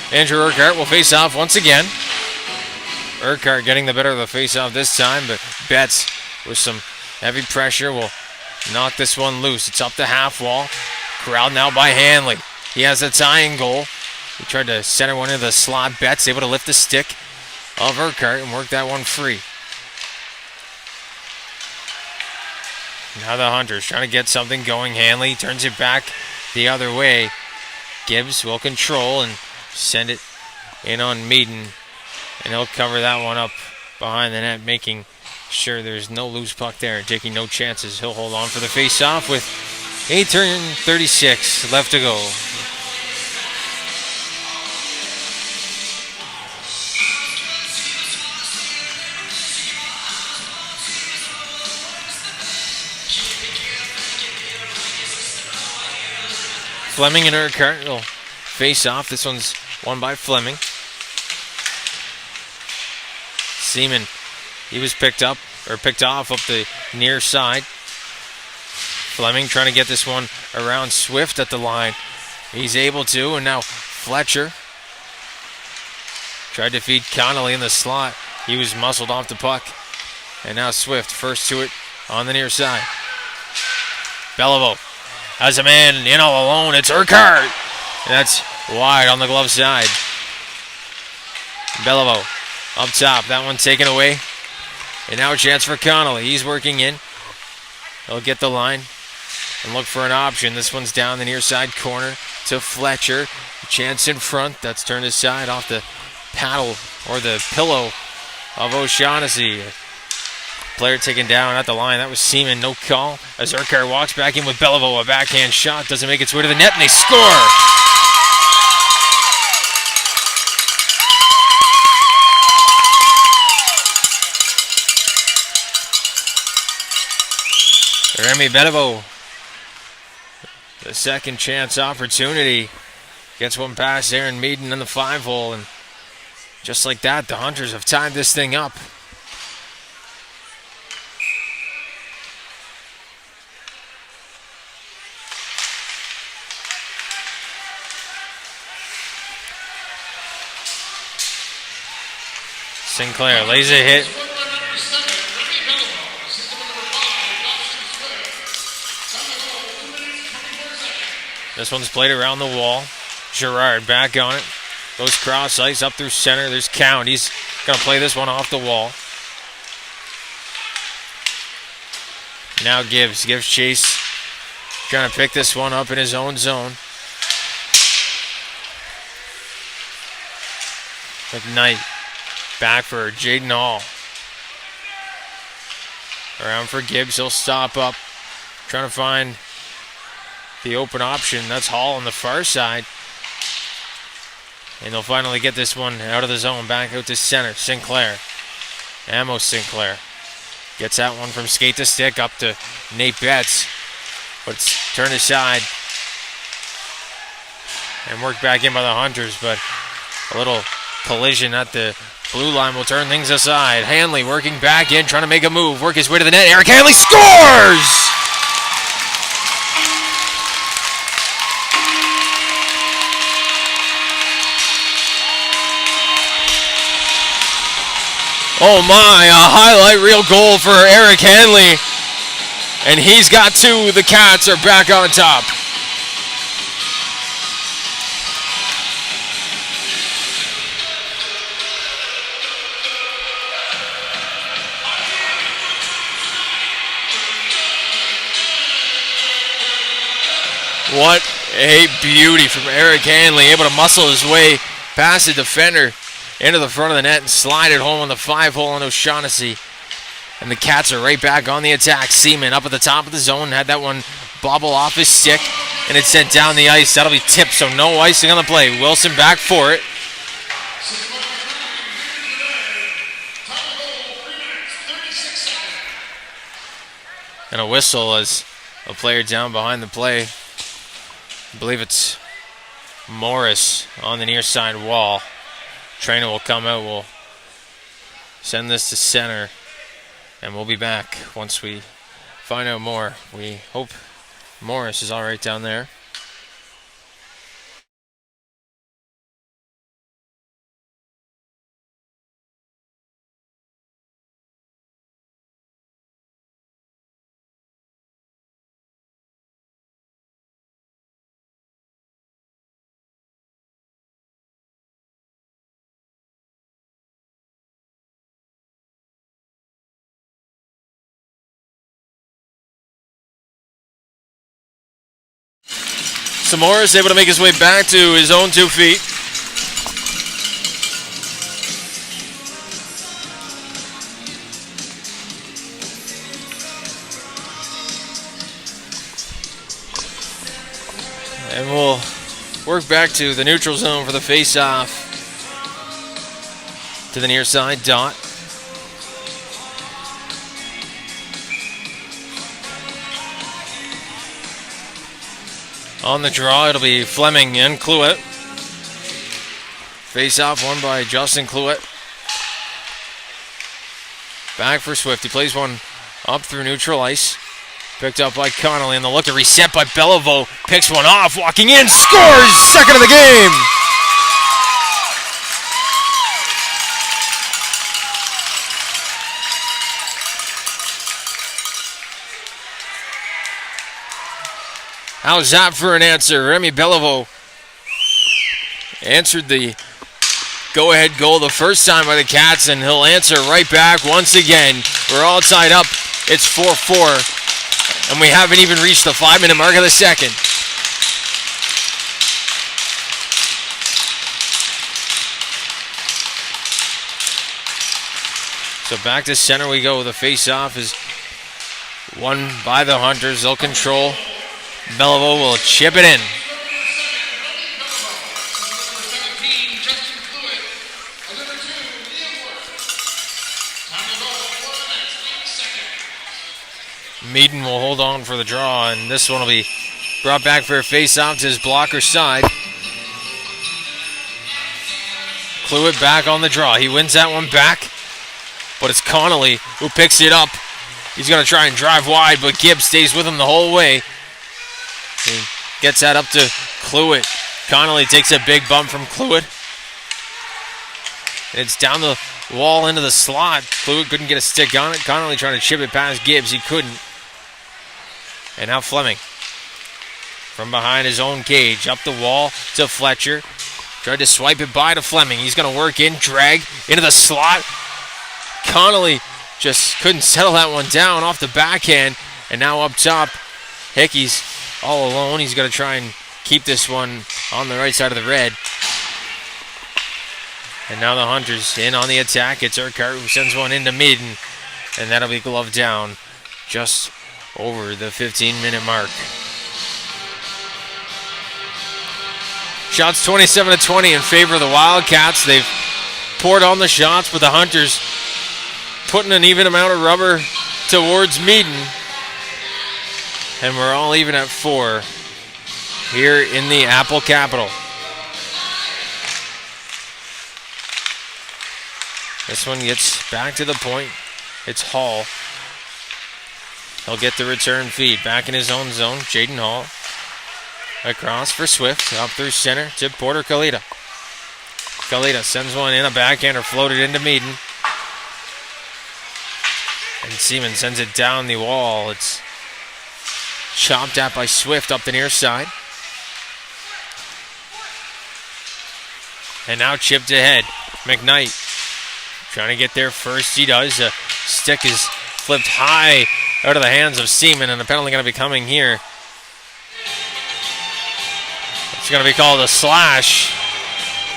Andrew Urquhart will face off once again. Urquhart getting the better of the face-off this time, but Betts with some heavy pressure will knock this one loose. It's up the half wall. Corralled now by Hanley. He has a tying goal. He tried to center one into the slot. Betts able to lift the stick of Urquhart and work that one free. Now the Hunters trying to get something going. Hanley turns it back the other way. Gibbs will control and send it in on Meaden, and he'll cover that one up behind the net, making sure there's no loose puck there, taking no chances. He'll hold on for the face-off with 8:36 left to go. Fleming and Urquhart will face off. This one's won by Fleming. Seaman, he was picked off up the near side. Fleming trying to get this one around Swift at the line. He's able to, and now Fletcher tried to feed Connolly in the slot. He was muscled off the puck. And now Swift first to it on the near side. Beliveau has a man in all alone. It's Urquhart. And that's wide on the glove side. Beliveau up top. That one taken away. And now a chance for Connolly. He's working in. He'll get the line and look for an option. This one's down the near side corner to Fletcher. Chance in front. That's turned aside off the paddle or the pillow of O'Shaughnessy. Player taken down at the line. That was Seaman. No call. As Urquhart walks back in with Beliveau. A backhand shot. Doesn't make its way to the net, and they score. Remy Beliveau. The second chance opportunity. Gets one past Aaron Meaden in the 5-hole. And just like that, the Hunters have tied this thing up. Sinclair lays a hit. This one's played around the wall. Girard back on it. Goes cross ice up through center. There's Count. He's going to play this one off the wall. Now Gibbs chase. Trying to pick this one up in his own zone. McKnight. Back for Jaden Hall. Around for Gibbs. He'll stop up. Trying to find the open option. That's Hall on the far side. And they'll finally get this one out of the zone. Back out to center. Sinclair. Amos Sinclair. Gets that one from skate to stick up to Nate Betts. But it's turned aside. And worked back in by the Hunters. But a little collision at the blue line will turn things aside. Hanley working back in, trying to make a move. Work his way to the net. Eric Hanley scores! Oh my, a highlight reel goal for Eric Hanley. And he's got two. The Cats are back on top. What a beauty from Eric Hanley, able to muscle his way past the defender into the front of the net and slide it home on the 5-hole on O'Shaughnessy. And the Cats are right back on the attack. Seaman up at the top of the zone, had that one bobble off his stick, and it's sent down the ice. That'll be tipped, so no icing on the play. Wilson back for it. And a whistle as a player down behind the play. I believe it's Morris on the near side wall. Trainer will come out, we'll send this to center, and we'll be back once we find out more. We hope Morris is all right down there. Samora is able to make his way back to his own 2 feet. And we'll work back to the neutral zone for the face-off. To the near side, Dot. On the draw, it'll be Fleming and Clouet. Face-off won by Justin Clouet. Back for Swift. He plays one up through neutral ice. Picked up by Connolly, and the look to reset by Beliveau. Picks one off, walking in, scores! Second of the game! How's that for an answer? Remy Beliveau answered the go-ahead goal the first time by the Cats, and he'll answer right back once again. We're all tied up. It's 4-4, and we haven't even reached the 5-minute mark of the second. So back to center we go. The face-off is won by the Hunters. They'll control. Beliveau will chip it in. Meaden will hold on for the draw, and this one will be brought back for a face-off to his blocker side. Cluett back on the draw. He wins that one back, but it's Connolly who picks it up. He's going to try and drive wide, but Gibbs stays with him the whole way. He gets that up to Cluett. Connolly takes a big bump from Cluett. It's down the wall into the slot. Cluett couldn't get a stick on it. Connolly trying to chip it past Gibbs. He couldn't. And now Fleming from behind his own cage. Up the wall to Fletcher. Tried to swipe it by to Fleming. He's going to work in, drag into the slot. Connolly just couldn't settle that one down off the backhand. And now up top, Hickey's all alone. He's going to try and keep this one on the right side of the red. And now the Hunters in on the attack. It's Urquhart who sends one into Meaden. And that'll be gloved down just over the 15-minute mark. Shots 27-20 in favor of the Wildcats. They've poured on the shots, but the Hunters putting an even amount of rubber towards Meaden. And we're all even at 4 here in the Apple Capital. This one gets back to the point. It's Hall. He'll get the return feed. Back in his own zone, Jaden Hall. Across for Swift. Up through center to Porter Kalita. Kalita sends one in. A backhander floated into Meaden. And Seaman sends it down the wall. It's chopped at by Swift up the near side. And now chipped ahead. McKnight trying to get there first. He does. The stick is flipped high out of the hands of Seaman, and a penalty going to be coming here. It's going to be called a slash.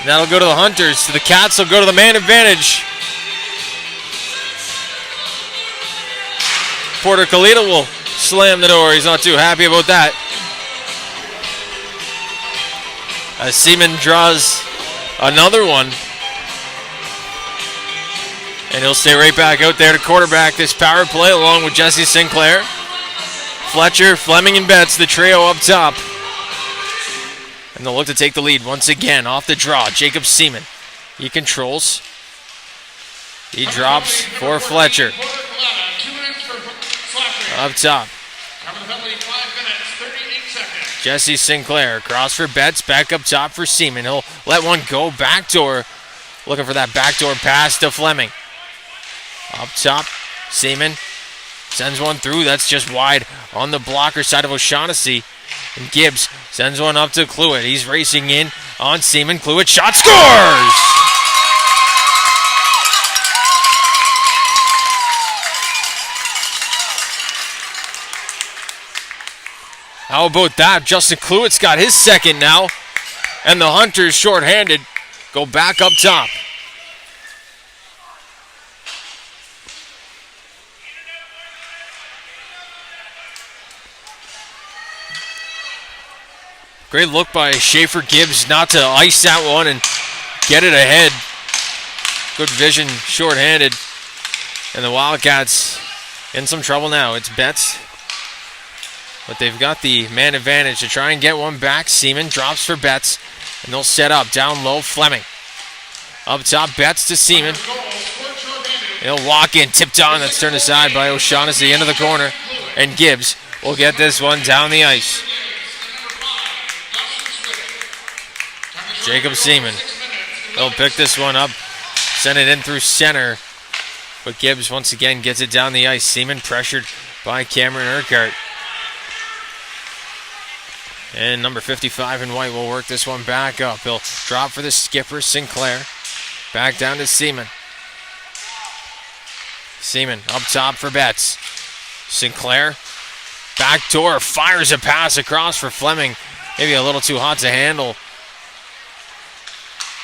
And that'll go to the Hunters. So the Cats will go to the man advantage. Porter Kalita will slam the door. He's not too happy about that. As Seaman draws another one. And he'll stay right back out there to quarterback this power play along with Jesse Sinclair. Fletcher, Fleming, and Betts, the trio up top. And they'll look to take the lead once again off the draw. Jacob Seaman. He controls. He drops for Fletcher. Up top. Jesse Sinclair across for Betts. Back up top for Seaman. He'll let one go backdoor. Looking for that backdoor pass to Fleming. Up top, Seaman sends one through. That's just wide on the blocker side of O'Shaughnessy. And Gibbs sends one up to Cluett. He's racing in on Seaman. Cluett shot, scores! How about that? Justin Cluett's got his second now. And the Hunters, shorthanded, go back up top. Great look by Schaefer Gibbs not to ice that one and get it ahead. Good vision, shorthanded. And the Wildcats in some trouble now. It's Betts. But they've got the man advantage to try and get one back. Seaman drops for Betts. And they'll set up. Down low, Fleming. Up top, Betts to Seaman. He'll walk in, tipped on. That's turned aside by O'Shaughnessy into the corner. And Gibbs will get this one down the ice. Jacob Seaman. He'll pick this one up. Send it in through center. But Gibbs once again gets it down the ice. Seaman pressured by Cameron Urquhart. And number 55 in white will work this one back up. He'll drop for the skipper, Sinclair. Back down to Seaman. Seaman up top for Betts. Sinclair, back door, fires a pass across for Fleming. Maybe a little too hot to handle.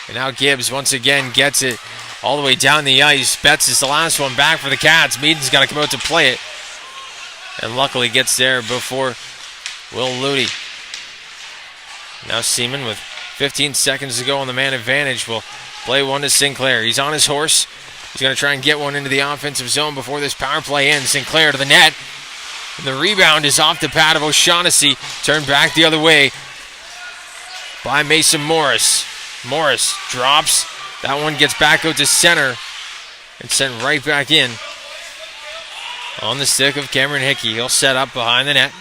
And now Gibbs once again gets it all the way down the ice. Betts is the last one back for the Cats. Meaden's got to come out to play it. And luckily gets there before Will Ludy. Now Seaman with 15 seconds to go on the man advantage will play one to Sinclair. He's on his horse. He's going to try and get one into the offensive zone before this power play ends. Sinclair to the net. And the rebound is off the pad of O'Shaughnessy. Turned back the other way by Mason Morris. Morris drops. That one gets back out to center and sent right back in. On the stick of Cameron Hickey. He'll set up behind the net.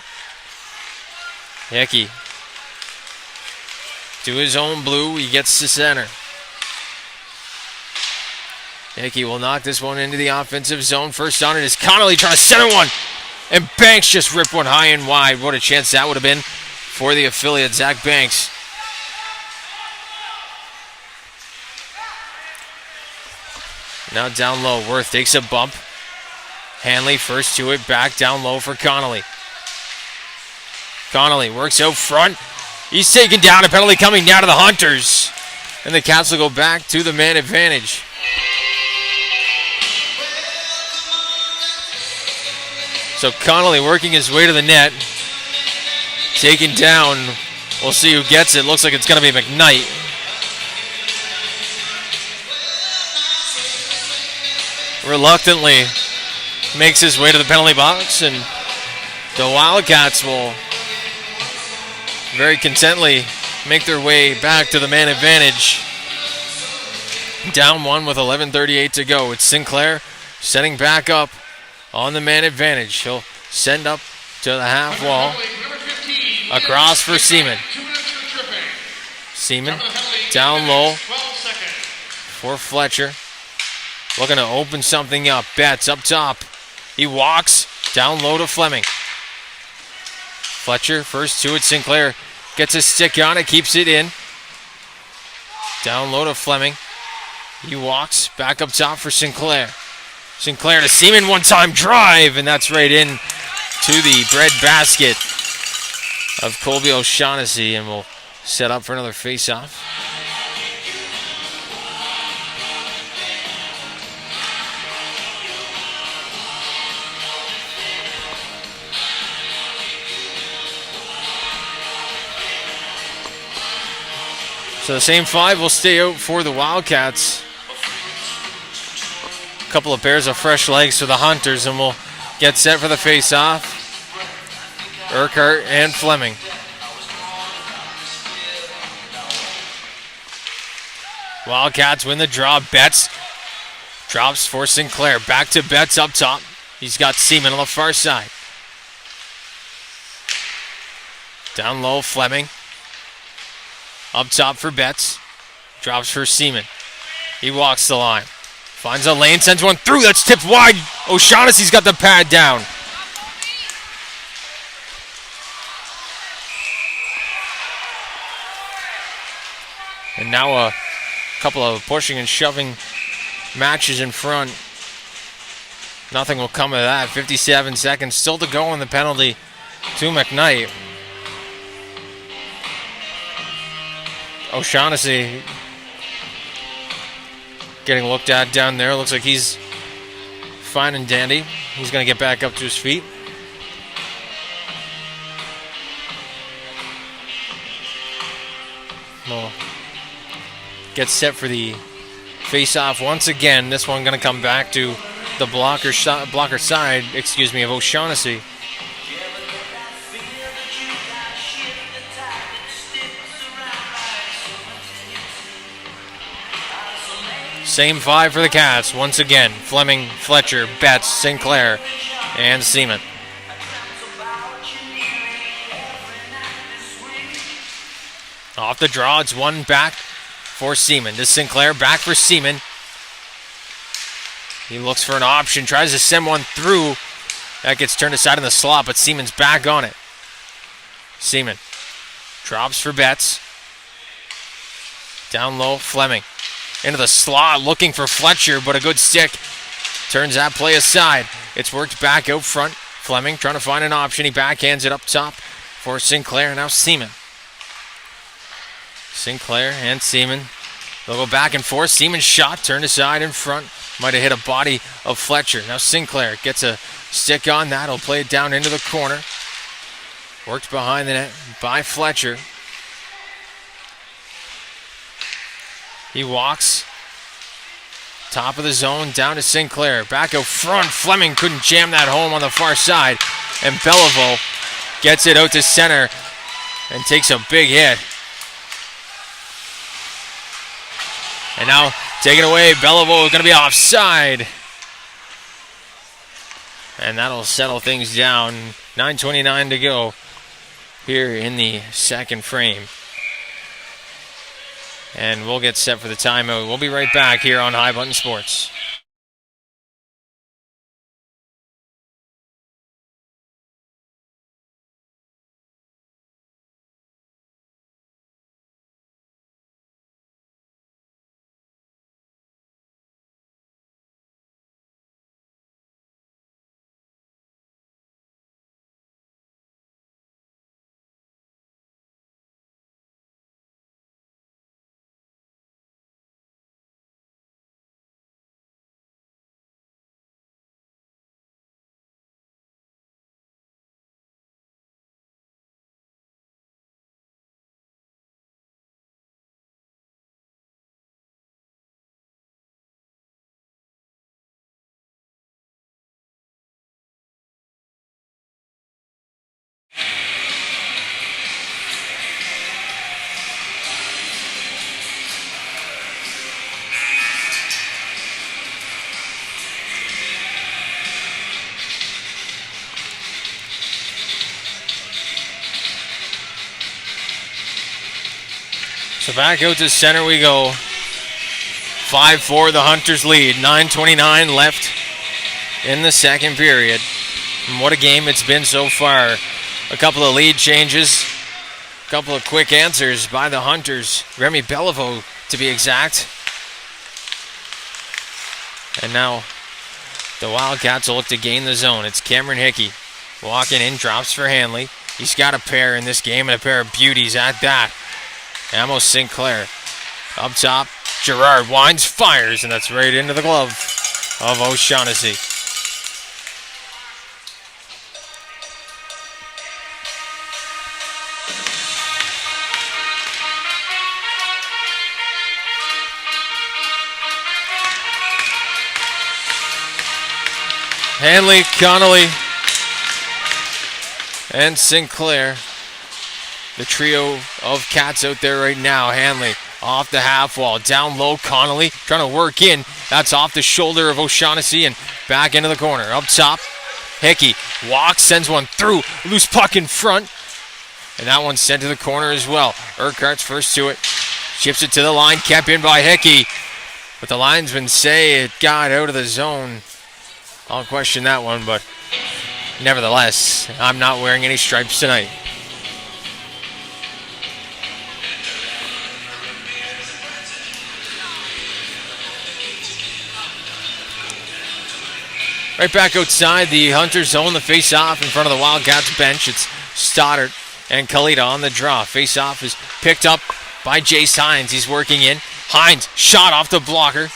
Hickey to his own blue. He gets to center. Hickey will knock this one into the offensive zone. First on it is Connolly trying to center one. And Banks just ripped one high and wide. What a chance that would have been for the affiliate, Zach Banks. Now down low. Worth takes a bump. Hanley first to it. Back down low for Connolly. Connolly works out front. He's taken down. A penalty coming down to the Hunters. And the Cats will go back to the man advantage. So Connolly working his way to the net. Taken down. We'll see who gets it. Looks like it's going to be McKnight. Reluctantly makes his way to the penalty box, and the Wildcats will very contently make their way back to the man advantage. Down one with 11:38 to go. It's Sinclair setting back up on the man advantage. He'll send up to the half wall. Across for Seaman. Seaman down low for Fletcher. Looking to open something up. Betts up top. He walks down low to Fleming. Fletcher first to it. Sinclair gets a stick on it. Keeps it in. Down low to Fleming. He walks back up top for Sinclair. Sinclair to Seaman, one-time drive, and that's right in to the bread basket of Colby O'Shaughnessy, and we'll set up for another face-off. So the same five will stay out for the Wildcats. A couple of pairs of fresh legs for the Hunters, and we'll get set for the face-off. Urquhart and Fleming. Wildcats win the draw. Betts drops for Sinclair. Back to Betts up top. He's got Seaman on the far side. Down low, Fleming. Up top for Betts. Drops for Seaman. He walks the line. Finds a lane, sends one through. That's tipped wide. O'Shaughnessy's got the pad down. And now a couple of pushing and shoving matches in front. Nothing will come of that. 57 seconds still to go on the penalty to McKnight. O'Shaughnessy getting looked at down there. Looks like he's fine and dandy. He's going to get back up to his feet. Well, get set for the face-off once again. This one going to come back to the blocker side, of O'Shaughnessy. Same five for the Cats. Once again, Fleming, Fletcher, Betts, Sinclair, and Seaman. Off the draw, it's one back for Seaman. To Sinclair, back for Seaman. He looks for an option, tries to send one through. That gets turned aside in the slot, but Seaman's back on it. Seaman Drops for Betts. Down low, Fleming. Into the slot, looking for Fletcher, but a good stick. Turns that play aside. It's worked back out front. Fleming trying to find an option. He backhands it up top for Sinclair. Now Seaman. Sinclair and Seaman. They'll go back and forth. Seaman's shot turned aside in front. Might have hit a body of Fletcher. Now Sinclair gets a stick on that. He'll play it down into the corner. Worked behind the net by Fletcher. He walks. Top of the zone, down to Sinclair. Back out front. Fleming couldn't jam that home on the far side. And Beliveau gets it out to center and takes a big hit. And now taken away. Beliveau is going to be offside. And that'll settle things down. 9:29 to go here in the second frame. And we'll get set for the timeout. We'll be right back here on High Button Sports. So back out to center we go. 5-4 the Hunters lead. 9:29 left in the second period. And what a game it's been so far. A couple of lead changes. A couple of quick answers by the Hunters. Remy Beliveau to be exact. And now the Wildcats will look to gain the zone. It's Cameron Hickey walking in, drops for Hanley. He's got a pair in this game and a pair of beauties at that. Amos Sinclair up top. Gerard winds, fires, and that's right into the glove of O'Shaughnessy. Hanley, Connolly, and Sinclair. The trio of Cats out there right now. Hanley off the half wall. Down low, Connolly trying to work in. That's off the shoulder of O'Shaughnessy and back into the corner. Up top, Hickey walks, sends one through. Loose puck in front. And that one's sent to the corner as well. Urquhart's first to it. Chips it to the line, kept in by Hickey. But the linesmen say it got out of the zone. I'll question that one, but nevertheless, I'm not wearing any stripes tonight. Right back outside the Hunters zone, the face-off in front of the Wildcats bench. It's Stoddard and Kalita on the draw. Face-off is picked up by Jace Hines. He's working in. Hines, shot off the blocker.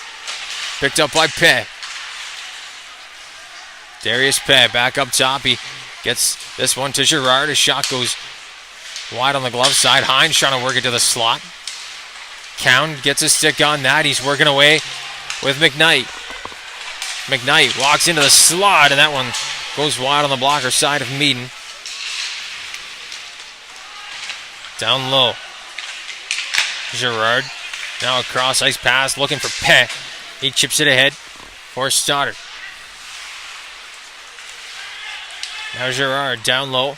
Picked up by Peh. Darius Peh back up top. He gets this one to Gerard. His shot goes wide on the glove side. Hines trying to work it to the slot. Cowan gets a stick on that. He's working away with McKnight. McKnight walks into the slot, and that one goes wide on the blocker side of Meaden. Down low. Gerard. Now a cross ice pass looking for Peh. He chips it ahead for Stoddard. Now Gerard down low.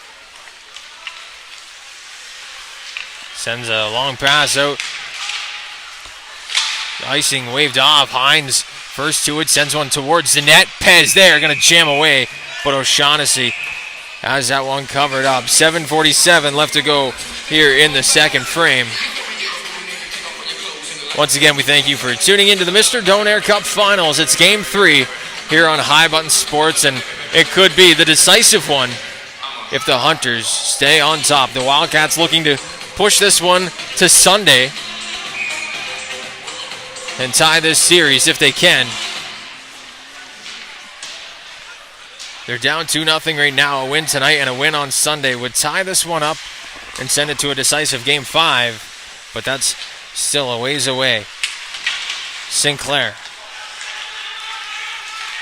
Sends a long pass out. Icing waved off. Hines first to it, sends one towards the net. Pez there, going to jam away. But O'Shaughnessy has that one covered up. 7:47 left to go here in the second frame. Once again, we thank you for tuning into the Mr. Donair Cup Finals. It's Game 3 here on High Button Sports, and it could be the decisive one if the Hunters stay on top. The Wildcats looking to push this one to Sunday and tie this series if they can. They're down 2-0 right now. A win tonight and a win on Sunday would tie this one up and send it to a decisive Game 5, but that's still a ways away. Sinclair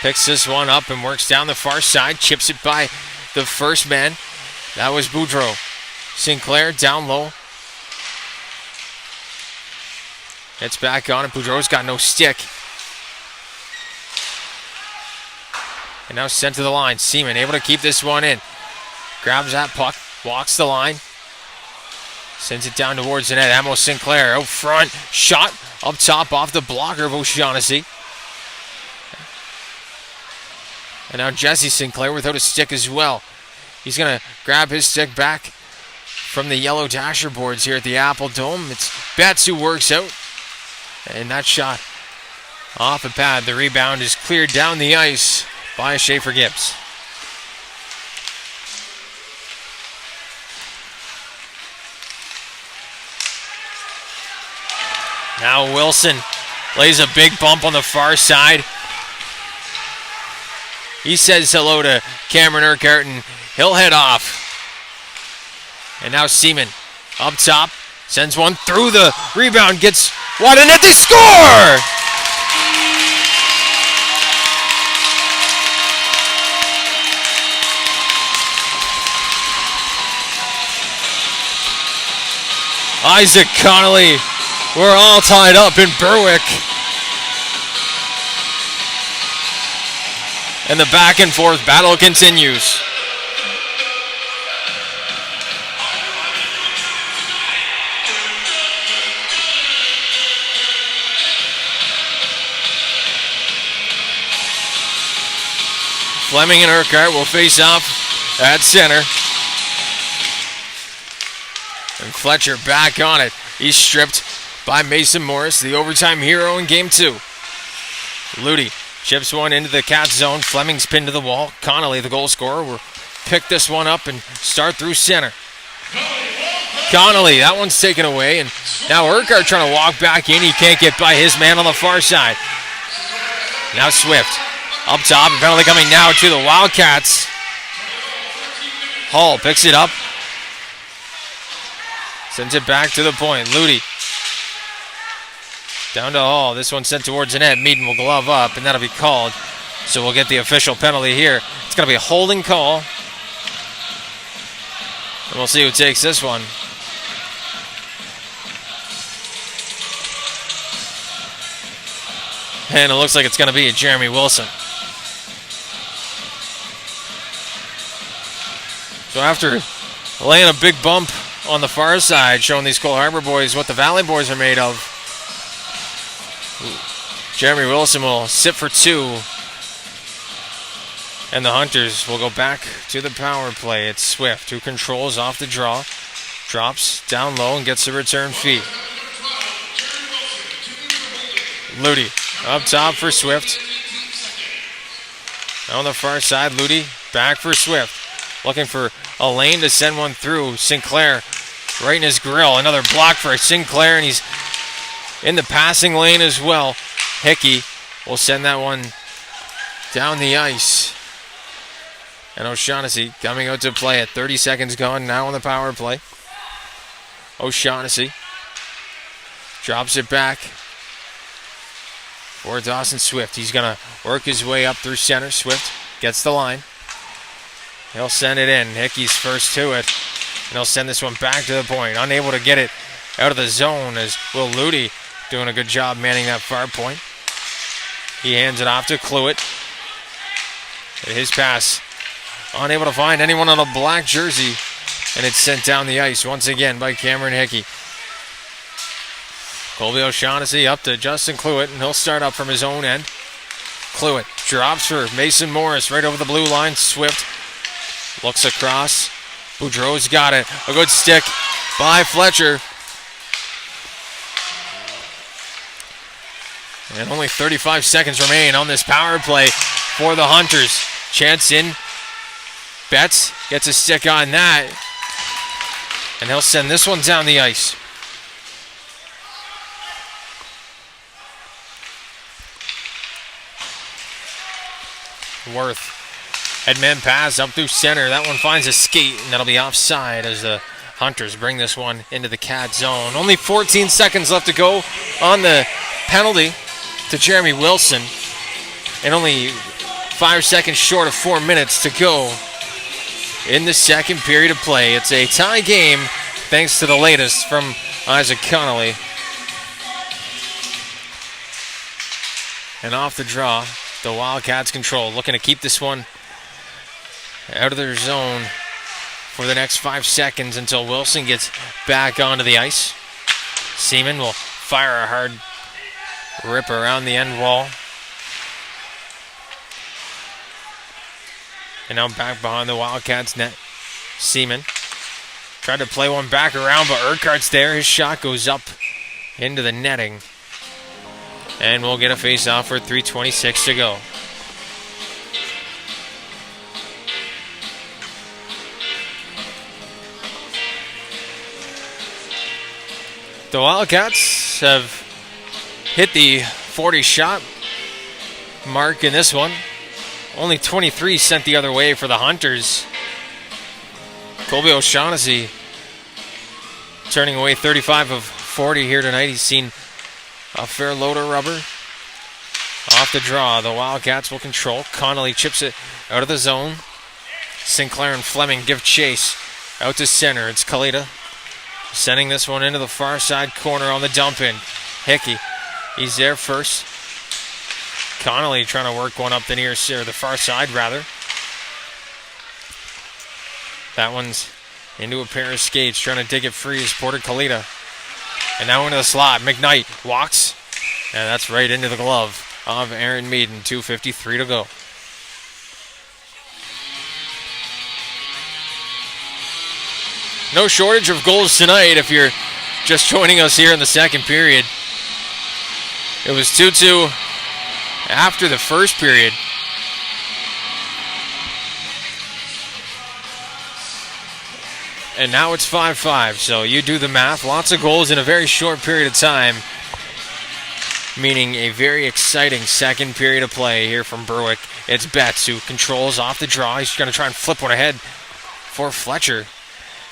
picks this one up and works down the far side, chips it by the first man. That was Boudreau. Sinclair down low. It's back on it. Boudreau's got no stick. And now sent to the line. Seaman able to keep this one in. Grabs that puck, walks the line. Sends it down towards the net. Amos Sinclair out front. Shot up top off the blocker of O'Shaughnessy. And now Jesse Sinclair without a stick as well. He's going to grab his stick back from the yellow dasher boards here at the Apple Dome. It's Betts who works out. And that shot off the pad. The rebound is cleared down the ice by Schaefer Gibbs. Now Wilson lays a big bump on the far side. He says hello to Cameron Urquhart and he'll head off. And now Seaman up top, sends one through the rebound, gets wide of net, they score! Isaac Connolly, we're all tied up in Berwick. And the back and forth battle continues. Fleming and Urquhart will face off at center. And Fletcher back on it. He's stripped by Mason Morris, the overtime hero in Game 2. Ludi chips one into the Cats zone. Fleming's pinned to the wall. Connolly, the goal scorer, will pick this one up and start through center. Connolly, that one's taken away. And now Urquhart trying to walk back in. He can't get by his man on the far side. Now Swift up top. And penalty coming now to the Wildcats. Hall picks it up. Sends it back to the point. Ludi down to Hall. This one sent towards the net. Meaden will glove up, and that'll be called. So we'll get the official penalty here. It's going to be a holding call. And we'll see who takes this one. And it looks like it's going to be Jeremy Wilson. So after laying a big bump on the far side, showing these Cole Harbour boys what the Valley boys are made of, Jeremy Wilson will sit for two, and the Hunters will go back to the power play. It's Swift who controls off the draw, drops down low and gets the return feed. Ludi up top for Swift. On the far side, Ludi back for Swift. Looking for a lane to send one through. Sinclair right in his grill. Another block for Sinclair, and he's in the passing lane as well. Hickey will send that one down the ice. And O'Shaughnessy coming out to play it. 30 seconds gone now on the power play. O'Shaughnessy drops it back for Dawson Swift. He's going to work his way up through center. Swift gets the line. He'll send it in. Hickey's first to it. And he'll send this one back to the point. Unable to get it out of the zone as Will Ludi doing a good job manning that far point. He hands it off to Cluett. His pass. Unable to find anyone on a black jersey. And it's sent down the ice once again by Cameron Hickey. Colby O'Shaughnessy up to Justin Cluett, and he'll start up from his own end. Cluett drops for Mason Morris right over the blue line. Swift Looks across. Boudreau's got it. A good stick by Fletcher. And only 35 seconds remain on this power play for the Hunters. Chance in. Betts gets a stick on that. And he'll send this one down the ice. Worth. Headman pass up through center. That one finds a skate, and that'll be offside as the Hunters bring this one into the Cat zone. Only 14 seconds left to go on the penalty to Jeremy Wilson. And only 5 seconds short of 4 minutes to go in the second period of play. It's a tie game thanks to the latest from Isaac Connolly. And off the draw, the Wildcats control, looking to keep this one out of their zone for the next 5 seconds until Wilson gets back onto the ice. Seaman will fire a hard rip around the end wall. And now back behind the Wildcats net. Seaman tried to play one back around, but Urquhart's there. His shot goes up into the netting. And we'll get a face-off for 3:26 to go. The Wildcats have hit the 40-shot mark in this one. Only 23 sent the other way for the Hunters. Colby O'Shaughnessy turning away 35 of 40 here tonight. He's seen a fair load of rubber. Off the draw, the Wildcats will control. Connolly chips it out of the zone. Sinclair and Fleming give chase out to center. It's Kalita sending this one into the far side corner on the dump in. Hickey, he's there first. Connolly trying to work one up the near or the far side rather. That one's into a pair of skates, trying to dig it free is Porter Kalita. And now into the slot. McKnight walks, and that's right into the glove of Aaron Meaden. 2:53 to go. No shortage of goals tonight if you're just joining us here in the second period. It was 2-2 after the first period. And now it's 5-5, so you do the math. Lots of goals in a very short period of time, meaning a very exciting second period of play here from Berwick. It's Betts who controls off the draw. He's going to try and flip one ahead for Fletcher.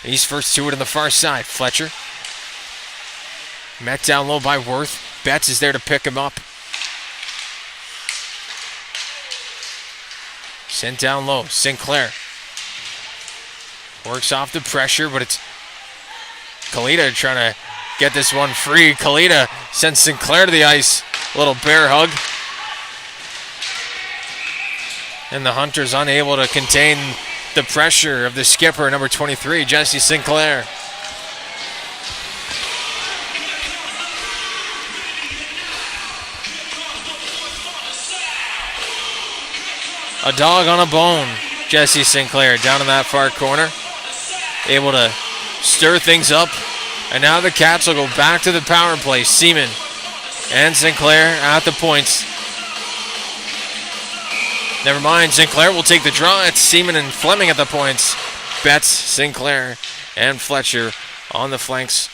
He's first to it on the far side. Fletcher met down low by Worth. Betts is there to pick him up. Sent down low. Sinclair works off the pressure, but it's Kalita trying to get this one free. Kalita sends Sinclair to the ice. A little bear hug. And the Hunters unable to contain the pressure of the skipper, number 23, Jesse Sinclair. A dog on a bone, Jesse Sinclair down in that far corner. Able to stir things up. And now the Cats will go back to the power play. Seaman and Sinclair at the points. Never mind, Sinclair will take the draw. It's Seaman and Fleming at the points. Betts, Sinclair, and Fletcher on the flanks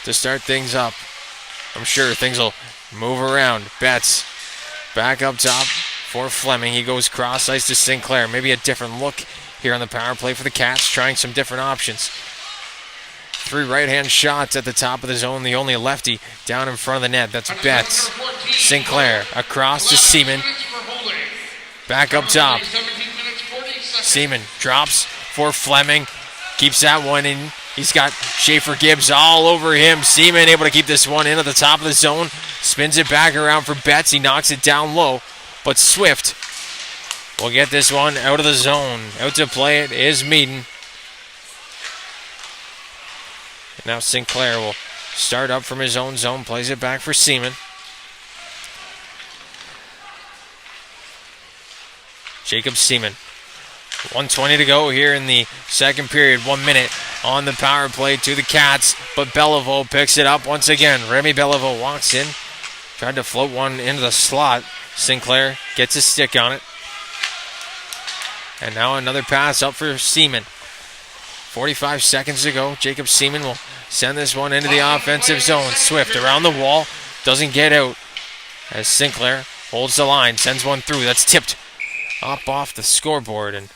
to start things up. I'm sure things will move around. Betts back up top for Fleming. He goes cross ice to Sinclair. Maybe a different look here on the power play for the Cats, trying some different options. 3 right-hand shots at the top of the zone. The only lefty down in front of the net. That's Betts. Sinclair across to Seaman. Back up top. Seaman drops for Fleming. Keeps that one in. He's got Schaefer Gibbs all over him. Seaman able to keep this one in at the top of the zone. Spins it back around for Betts. He knocks it down low. But Swift will get this one out of the zone. Out to play it is Meaden. Now Sinclair will start up from his own zone. Plays it back for Seaman. Jacob Seaman 1:20 to go here in the second period. 1 minute on the power play to the Cats, but Belleville picks it up once again. Remy Belleville walks in, tried to float one into the slot. Sinclair gets his stick on it. And now another pass up for Seaman. 45 seconds to go. Jacob Seaman will send this one into the offensive zone. Swift around the wall, doesn't get out as Sinclair holds the line, sends one through. That's tipped up off the scoreboard, and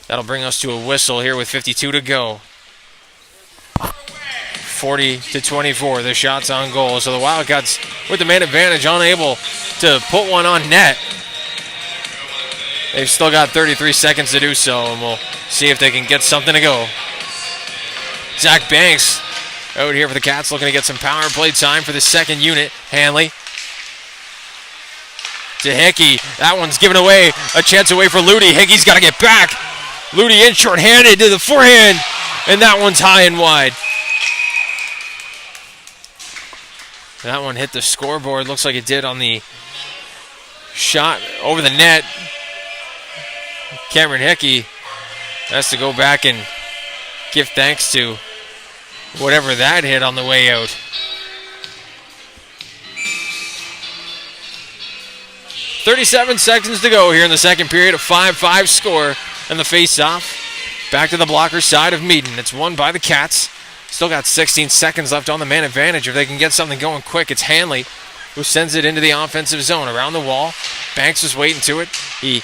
that'll bring us to a whistle here with 52 to go. 40-24, the shot's on goal. So the Wildcats with the man advantage, unable to put one on net. They've still got 33 seconds to do so, and we'll see if they can get something to go. Zach Banks out here for the Cats, looking to get some power play time for the second unit. Hanley to Hickey. That one's given away. A chance away for Ludi. Hickey's got to get back. Ludi in short-handed to the forehand, and that one's high and wide. That one hit the scoreboard. Looks like it did on the shot over the net. Cameron Hickey has to go back and give thanks to whatever that hit on the way out. 37 seconds to go here in the second period. A 5-5 score and the face-off. Back to the blocker side of Meaden. It's won by the Cats. Still got 16 seconds left on the man advantage. If they can get something going quick, it's Hanley who sends it into the offensive zone. Around the wall. Banks is waiting to it. He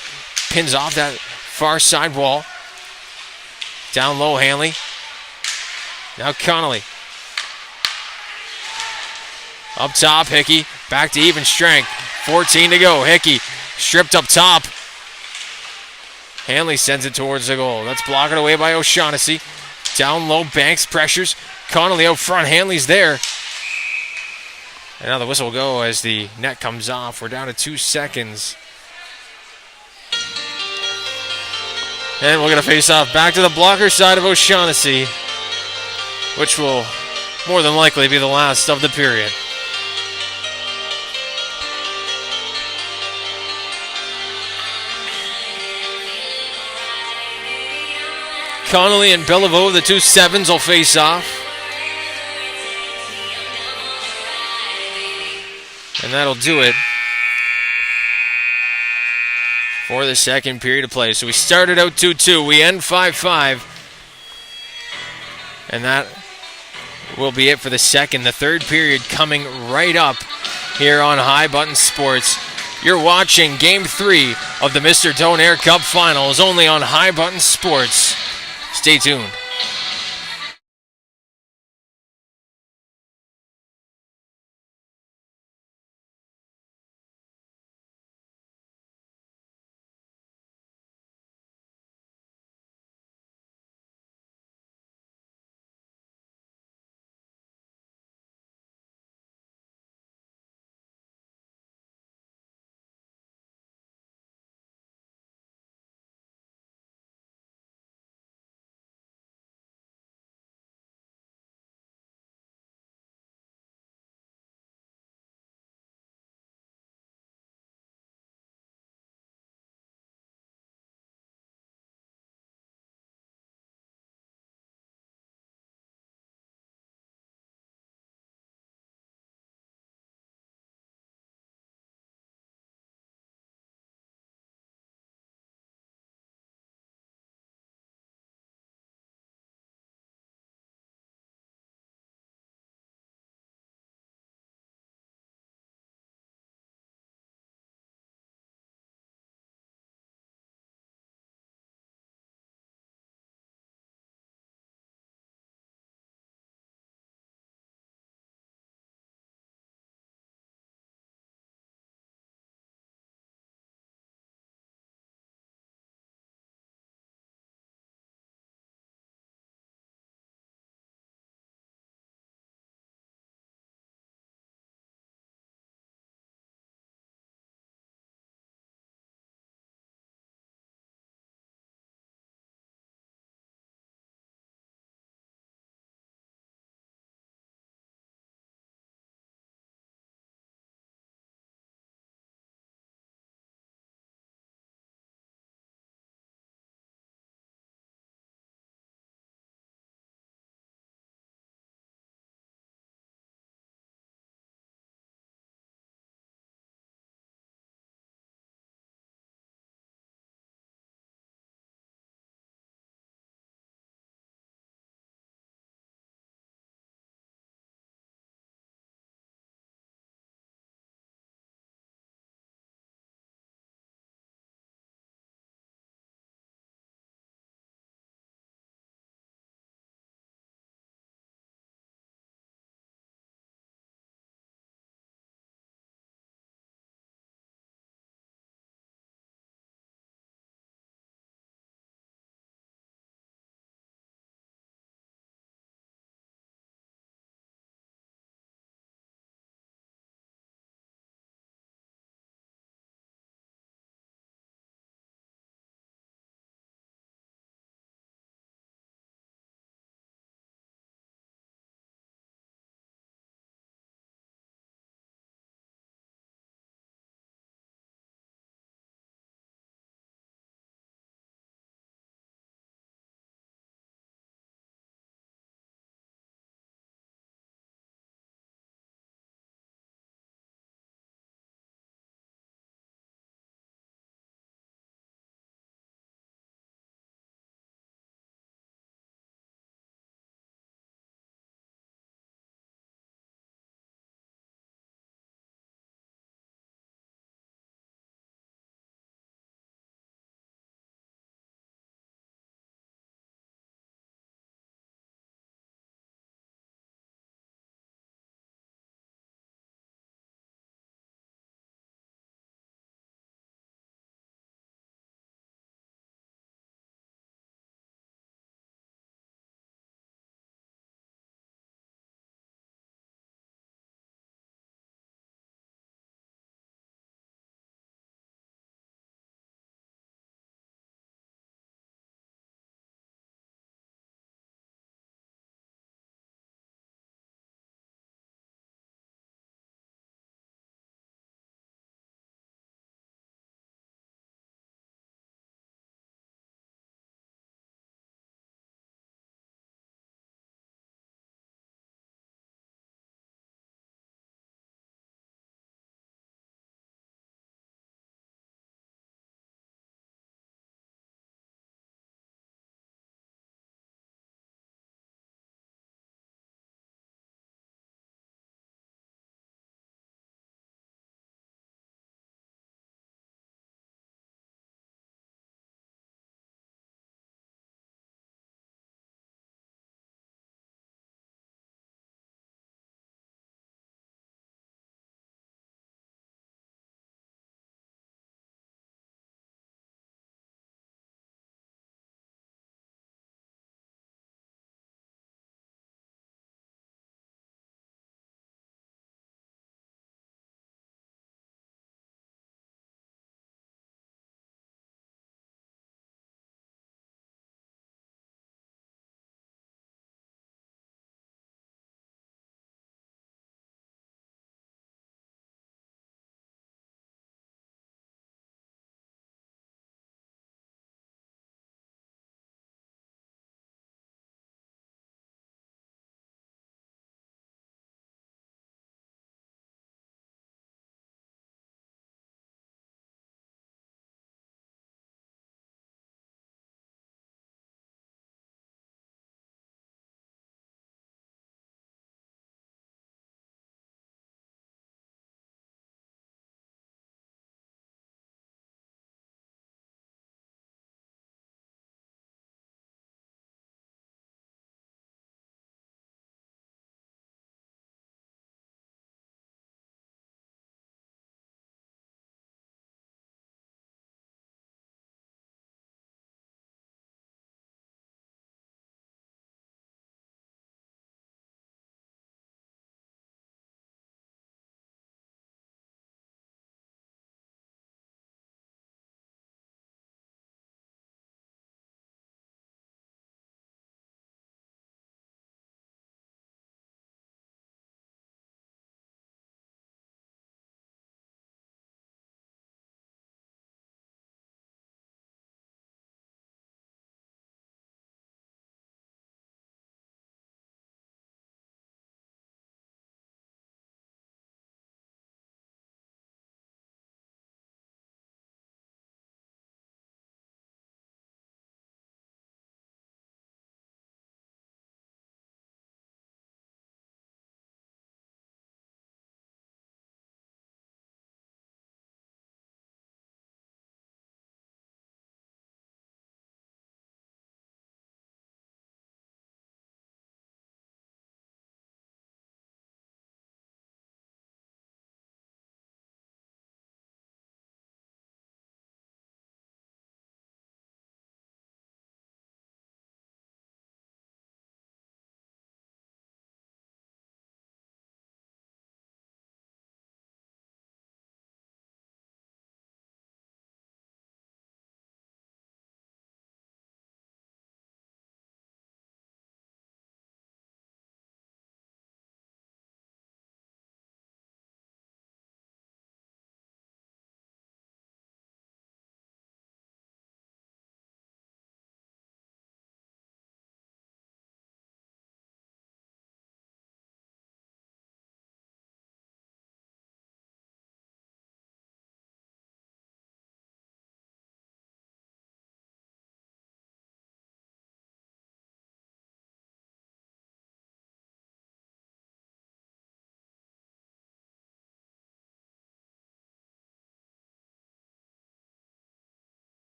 pins off that far side wall. Down low, Hanley. Now Connolly. Up top, Hickey. Back to even strength. 14 to go. Hickey stripped up top. Hanley sends it towards the goal. That's blocked away by O'Shaughnessy. Down low, Banks pressures. Connolly out front. Hanley's there. And now the whistle will go as the net comes off. We're down to 2 seconds. And we're going to face off back to the blocker side of O'Shaughnessy, which will more than likely be the last of the period. Connolly and Belleville, the two sevens, will face off. And that'll do it for the second period of play. So we started out 2-2. We end 5-5. And that will be it for the second. The third period coming right up here on High Button Sports. You're watching Game 3 of the Mr. Donaire Cup Finals only on High Button Sports. Stay tuned.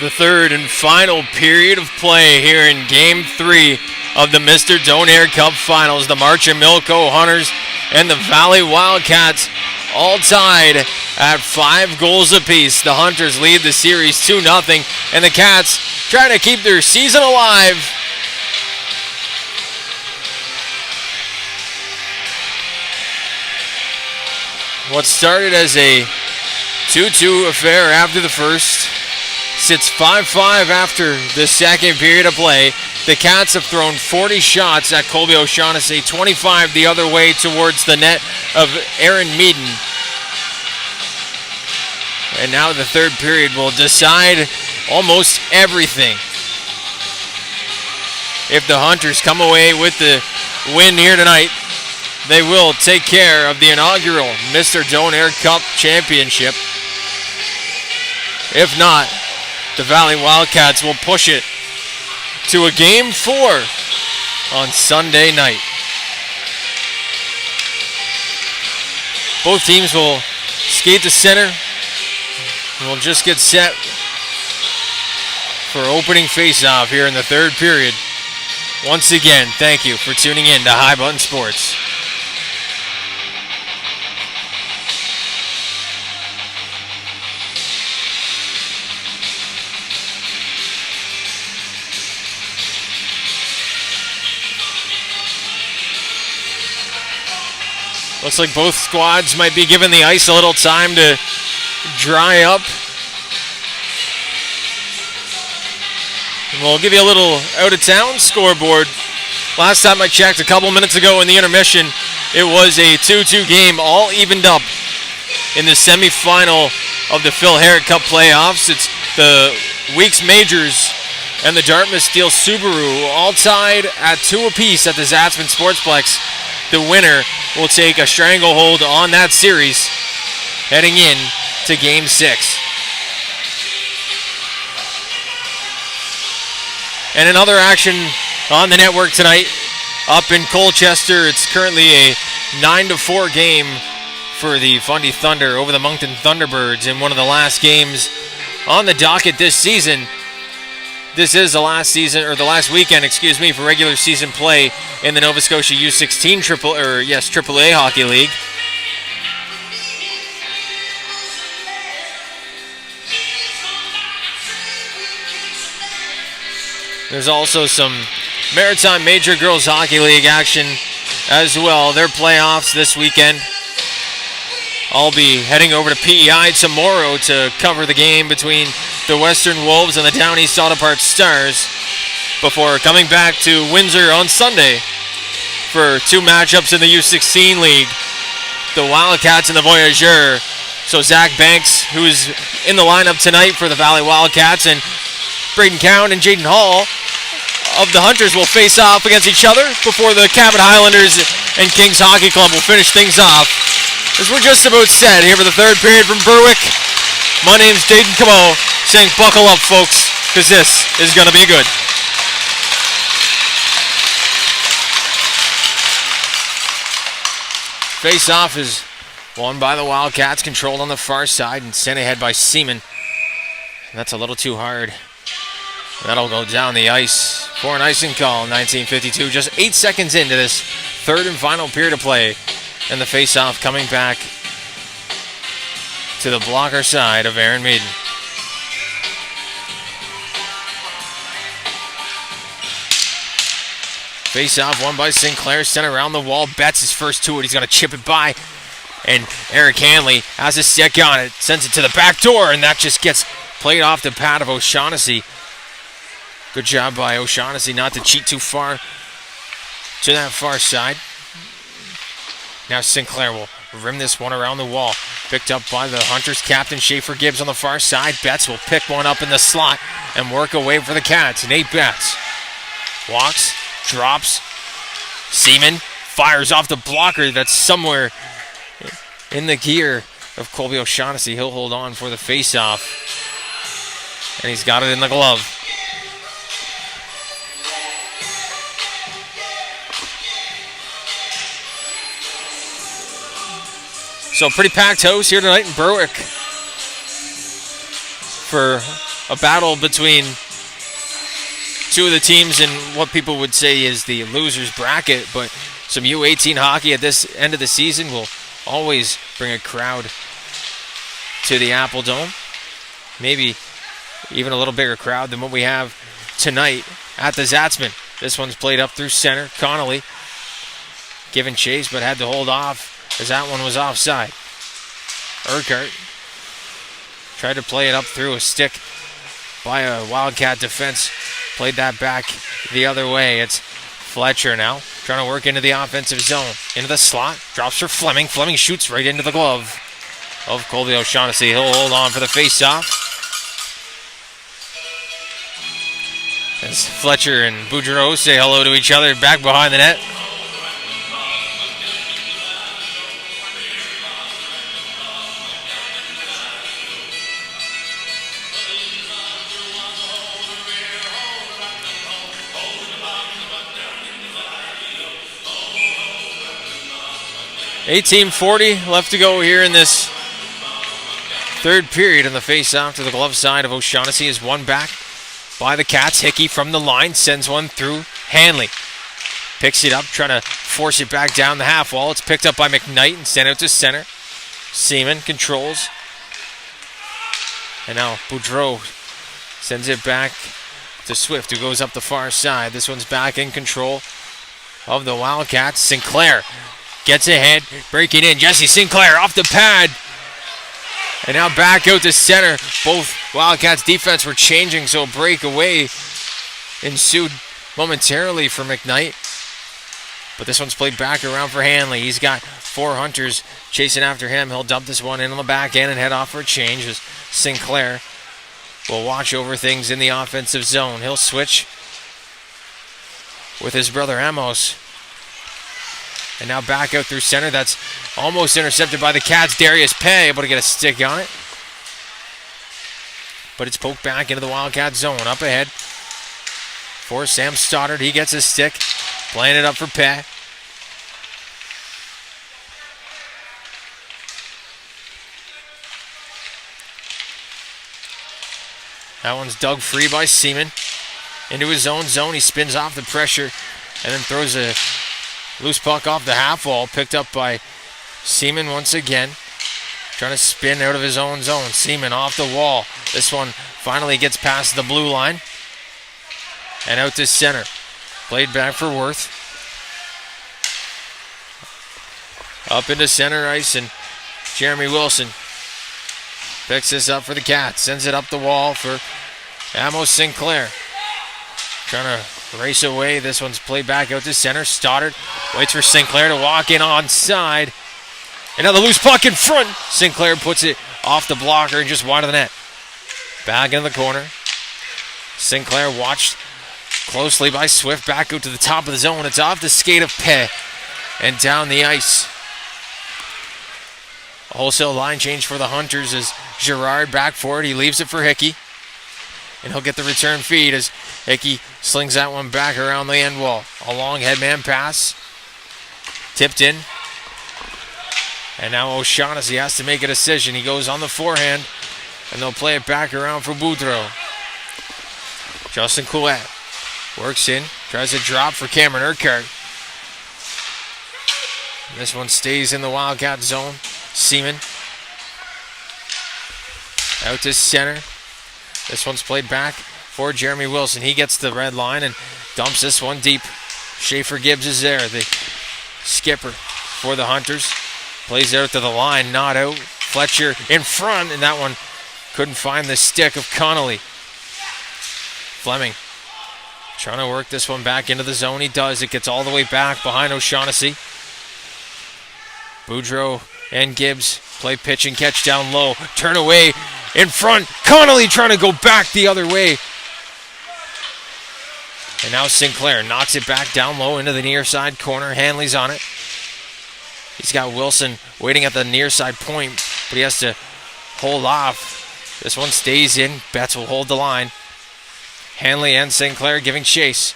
the third and final period of play here in Game 3 of the Mr. Donair Cup Finals. The March and Milko Hunters and the Valley Wildcats all tied at 5 goals apiece. The Hunters lead the series 2-0, and the Cats trying to keep their season alive. What started as a 2-2 affair after the first sits 5-5 after the second period of play. The Cats have thrown 40 shots at Colby O'Shaughnessy, 25 the other way towards the net of Aaron Meaden. And now the third period will decide almost everything. If the Hunters come away with the win here tonight, they will take care of the inaugural Mr. Donair Cup Championship. If not, the Valley Wildcats will push it to a Game 4 on Sunday night. Both teams will skate to center. We'll just get set for opening face-off here in the third period. Once again, thank you for tuning in to High Button Sports. Looks like both squads might be giving the ice a little time to dry up. And we'll give you a little out-of-town scoreboard. Last time I checked, a couple minutes ago in the intermission, it was a 2-2 game, all evened up in the semifinal of the Phil Herrick Cup playoffs. It's the Weeks Majors and the Dartmouth Steel Subaru all tied at 2 apiece at the Zatzman Sportsplex. The winner will take a stranglehold on that series heading in to Game 6. And another action on the network tonight up in Colchester. It's currently a 9-4 game for the Fundy Thunder over the Moncton Thunderbirds in one of the last games on the docket this season. This is the last season, or the last weekend, for regular season play in the Nova Scotia U16 AAA Hockey League. There's also some Maritime Major Girls Hockey League action as well. Their playoffs this weekend. I'll be heading over to PEI tomorrow to cover the game between the Western Wolves and the Down East Autopart Stars before coming back to Windsor on Sunday for 2 matchups in the U16 League. The Wildcats and the Voyageurs. So Zach Banks, who's in the lineup tonight for the Valley Wildcats, and Braden Cowan and Jaden Hall of the Hunters will face off against each other before the Cabot Highlanders and Kings Hockey Club will finish things off. As we're just about set here for the third period from Berwick. My name's Dayton Camo, saying buckle up, folks, because this is going to be good. Face-off is won by the Wildcats, controlled on the far side and sent ahead by Seaman. That's a little too hard. That'll go down the ice for an icing call. 19:52, just 8 seconds into this third and final period of play. And the face-off coming back to the blocker side of Aaron Meaden. Face-off won by Sinclair, sent around the wall. Betts is first to it. He's going to chip it by. And Eric Hanley has a stick on it. Sends it to the back door, and that just gets played off the pad of O'Shaughnessy. Good job by O'Shaughnessy not to cheat too far to that far side. Now Sinclair will rim this one around the wall. Picked up by the Hunters captain, Schaefer Gibbs on the far side. Betts will pick one up in the slot and work away for the Cats. Nate Betts walks, drops. Seaman fires off the blocker that's somewhere in the gear of Colby O'Shaughnessy. He'll hold on for the face-off. And he's got it in the glove. So pretty packed house here tonight in Berwick for a battle between two of the teams in what people would say is the loser's bracket, but some U18 hockey at this end of the season will always bring a crowd to the Apple Dome. Maybe even a little bigger crowd than what we have tonight at the Zatzman. This one's played up through center. Connolly giving chase, but had to hold off as that one was offside. Urquhart tried to play it up through a stick by a Wildcat defense. Played that back the other way. It's Fletcher now trying to work into the offensive zone. Into the slot. Drops for Fleming. Fleming shoots right into the glove of Colby O'Shaughnessy. He'll hold on for the face-off. As Fletcher and Boudreau say hello to each other back behind the net. $18:40 left to go here in this third period, and the face-off to the glove side of O'Shaughnessy is won back by the Cats. Hickey from the line sends one through Hanley. Picks it up, trying to force it back down the half wall. It's picked up by McKnight and sent out to center. Seaman controls. And now Boudreau sends it back to Swift, who goes up the far side. This one's back in control of the Wildcats. Sinclair gets ahead, breaking in. Jesse Sinclair off the pad. And now back out to center. Both Wildcats defense were changing, so a breakaway ensued momentarily for McKnight. But this one's played back around for Hanley. He's got four Hunters chasing after him. He'll dump this one in on the back end and head off for a change as Sinclair will watch over things in the offensive zone. He'll switch with his brother Amos. And now back out through center. That's almost intercepted by the Cats. Darius Pay able to get a stick on it. But it's poked back into the Wildcat zone. Up ahead for Sam Stoddard. He gets a stick. Playing it up for Pay. That one's dug free by Seaman. Into his own zone. He spins off the pressure and then throws a loose puck off the half wall, picked up by Seaman once again. Trying to spin out of his own zone. Seaman off the wall. This one finally gets past the blue line. And out to center. Played back for Worth. Up into center ice, and Jeremy Wilson picks this up for the Cats. Sends it up the wall for Amos Sinclair. Trying to race away. This one's played back out to center. Stoddard waits for Sinclair to walk in onside. And now the loose puck in front. Sinclair puts it off the blocker and just wide of the net. Back in the corner. Sinclair watched closely by Swift. Back out to the top of the zone. It's off the skate of Peh and down the ice. A wholesale line change for the Hunters as Girard back for it. He leaves it for Hickey. And he'll get the return feed as Hickey slings that one back around the end wall. A long headman pass. Tipped in. And now O'Shaughnessy has to make a decision. He goes on the forehand. And they'll play it back around for Boudreau. Justin Couette works in. Tries to drop for Cameron Urquhart. This one stays in the Wildcat zone. Seaman. Out to center. This one's played back for Jeremy Wilson. He gets the red line and dumps this one deep. Schaefer Gibbs is there, the skipper for the Hunters. Plays out to the line, not out. Fletcher in front, and that one couldn't find the stick of Connolly. Fleming trying to work this one back into the zone. He does. It gets all the way back behind O'Shaughnessy. Boudreau and Gibbs play pitch and catch down low. Turn away in front. Connolly trying to go back the other way. And now Sinclair knocks it back down low into the near side corner. Hanley's on it. He's got Wilson waiting at the near side point, but he has to hold off. This one stays in. Betts will hold the line. Hanley and Sinclair giving chase.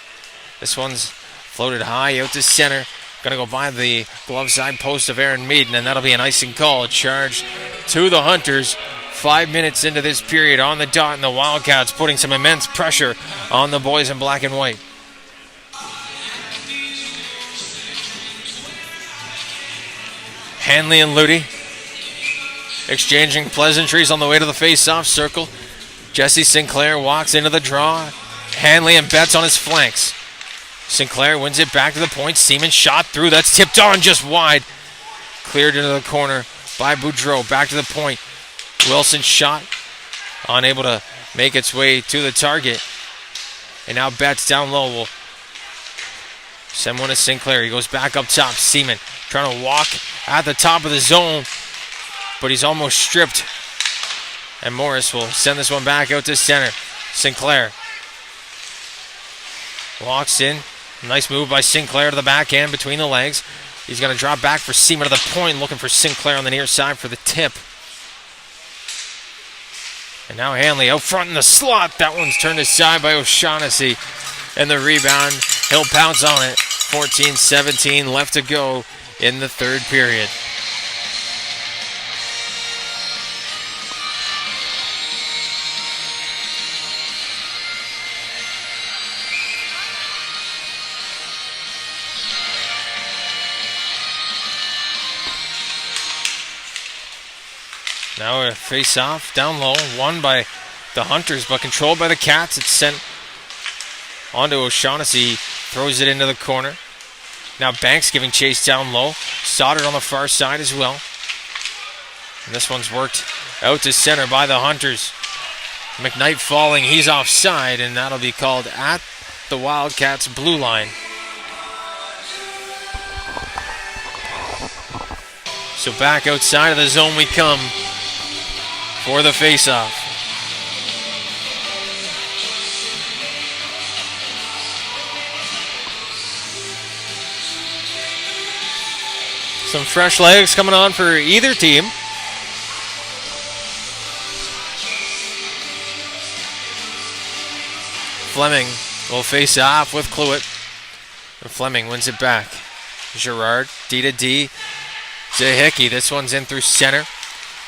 This one's floated high out to center. Going to go by the glove side post of Aaron Meaden, and that'll be an icing call. Charged to the Hunters 5 minutes into this period on the dot, and the Wildcats putting some immense pressure on the boys in black and white. Hanley and Ludy exchanging pleasantries on the way to the face-off circle. Jesse Sinclair walks into the draw. Hanley and Betts on his flanks. Sinclair wins it back to the point. Seaman shot through. That's tipped on just wide. Cleared into the corner by Boudreau. Back to the point. Wilson shot. Unable to make its way to the target. And now Betts down low will send one to Sinclair. He goes back up top. Seaman trying to walk at the top of the zone, but he's almost stripped. And Morris will send this one back out to center. Sinclair walks in. Nice move by Sinclair to the backhand between the legs. He's going to drop back for Seaman to the point, looking for Sinclair on the near side for the tip. And now Hanley out front in the slot. That one's turned aside by O'Shaughnessy. And the rebound, he'll pounce on it. 14-17 left to go in the third period. Now a face-off down low, won by the Hunters, but controlled by the Cats. It's sent onto O'Shaughnessy, throws it into the corner. Now Banks giving chase down low. Stoddard on the far side as well. And this one's worked out to center by the Hunters. McKnight falling, he's offside, and that'll be called at the Wildcats' blue line. So back outside of the zone we come for the face-off. Some fresh legs coming on for either team. Fleming will face off with Cluett. And Fleming wins it back. Girard, D to D to Hickey. This one's in through center.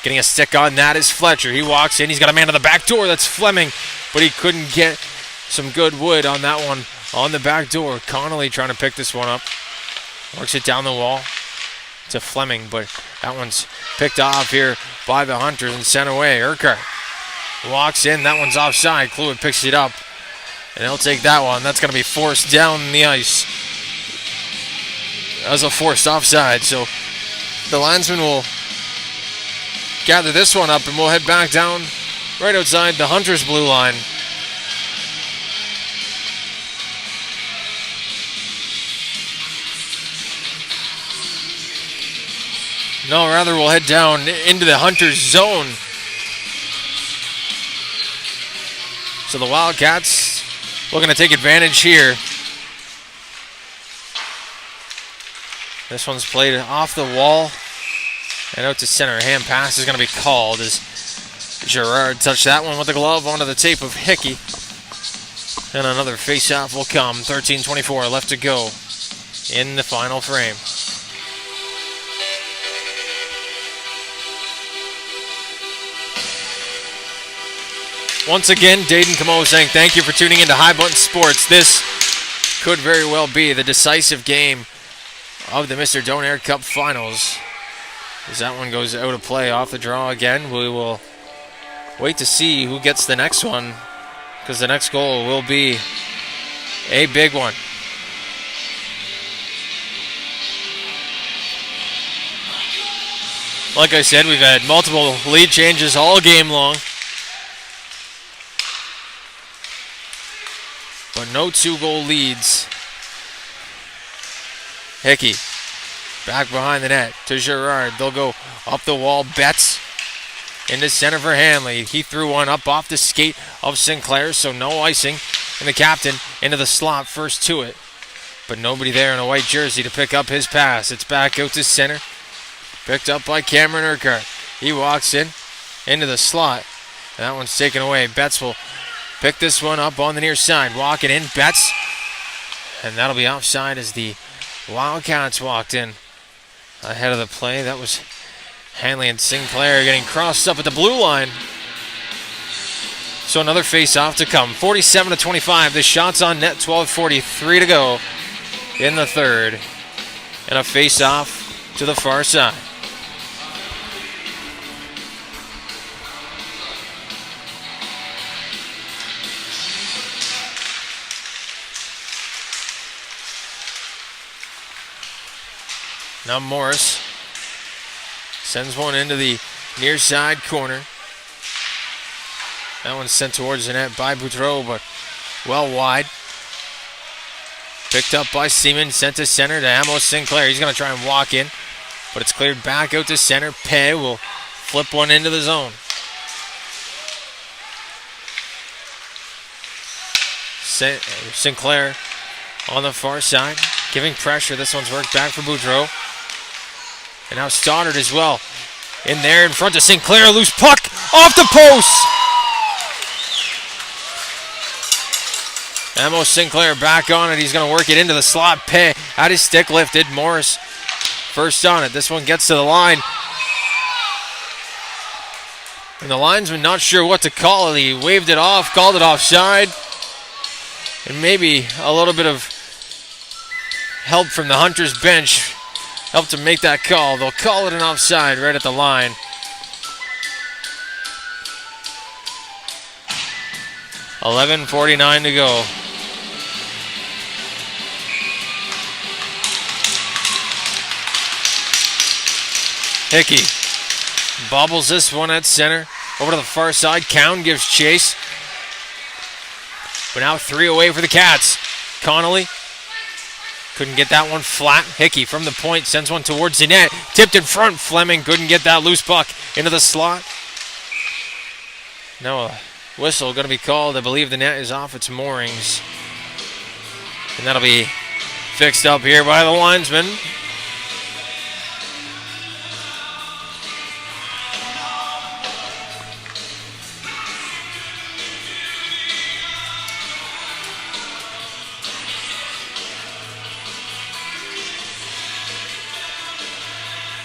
Getting a stick on that is Fletcher. He walks in. He's got a man to the back door. That's Fleming. But he couldn't get some good wood on that one on the back door. Connolly trying to pick this one up. Works it down the wall to Fleming, but that one's picked off here by the Hunters and sent away. Urquhart walks in. That one's offside. Cluett picks it up, and he'll take that one. That's going to be forced down the ice as a forced offside. So the linesman will gather this one up, and we'll head back down right outside the Hunters' blue line. No, rather we'll head down into the Hunters' zone. So the Wildcats looking to take advantage here. This one's played off the wall and out to center. Hand pass is going to be called as Girard touched that one with the glove onto the tape of Hickey. And another face-off will come. 13:24 left to go in the final frame. Once again, Dayton Camo saying thank you for tuning into High Button Sports. This could very well be the decisive game of the Mr. Donaire Cup Finals. As that one goes out of play off the draw again, we will wait to see who gets the next one, because the next goal will be a big one. Like I said, we've had multiple lead changes all game long, but no two-goal leads. Hickey back behind the net to Girard. They'll go up the wall. Betts into center for Hanley. He threw one up off the skate of Sinclair, so no icing. And the captain into the slot first to it. But nobody there in a white jersey to pick up his pass. It's back out to center. Picked up by Cameron Urquhart. He walks in into the slot. And that one's taken away. Betts will pick this one up on the near side. Walking in, Betts. And that'll be offside as the Wildcats walked in ahead of the play. That was Hanley and Sinclair getting crossed up at the blue line. So another face-off to come. 47-25. The shot's on net. 12:43 to go in the third. And a face-off to the far side. Now Morris sends one into the near side corner. That one's sent towards the net by Boudreau, but well wide. Picked up by Seaman, sent to center to Amos Sinclair. He's going to try and walk in, but it's cleared back out to center. Pei will flip one into the zone. Sinclair on the far side, giving pressure. This one's worked back for Boudreau. And now Stoddard as well. In there in front of Sinclair. Loose puck off the post. Amos Sinclair back on it. He's going to work it into the slot. Pei had his stick lifted. Morris first on it. This one gets to the line. And the linesman not sure what to call it. He waved it off, called it offside. And maybe a little bit of help from the Hunters bench helped to make that call. They'll call it an offside right at the line. $11:49 to go. Hickey bobbles this one at center. Over to the far side. Cowan gives chase. But now 3 away for the Cats. Connolly couldn't get that one flat. Hickey from the point sends one towards the net. Tipped in front. Fleming couldn't get that loose puck into the slot. Now a whistle going to be called. I believe the net is off its moorings. And that'll be fixed up here by the linesman.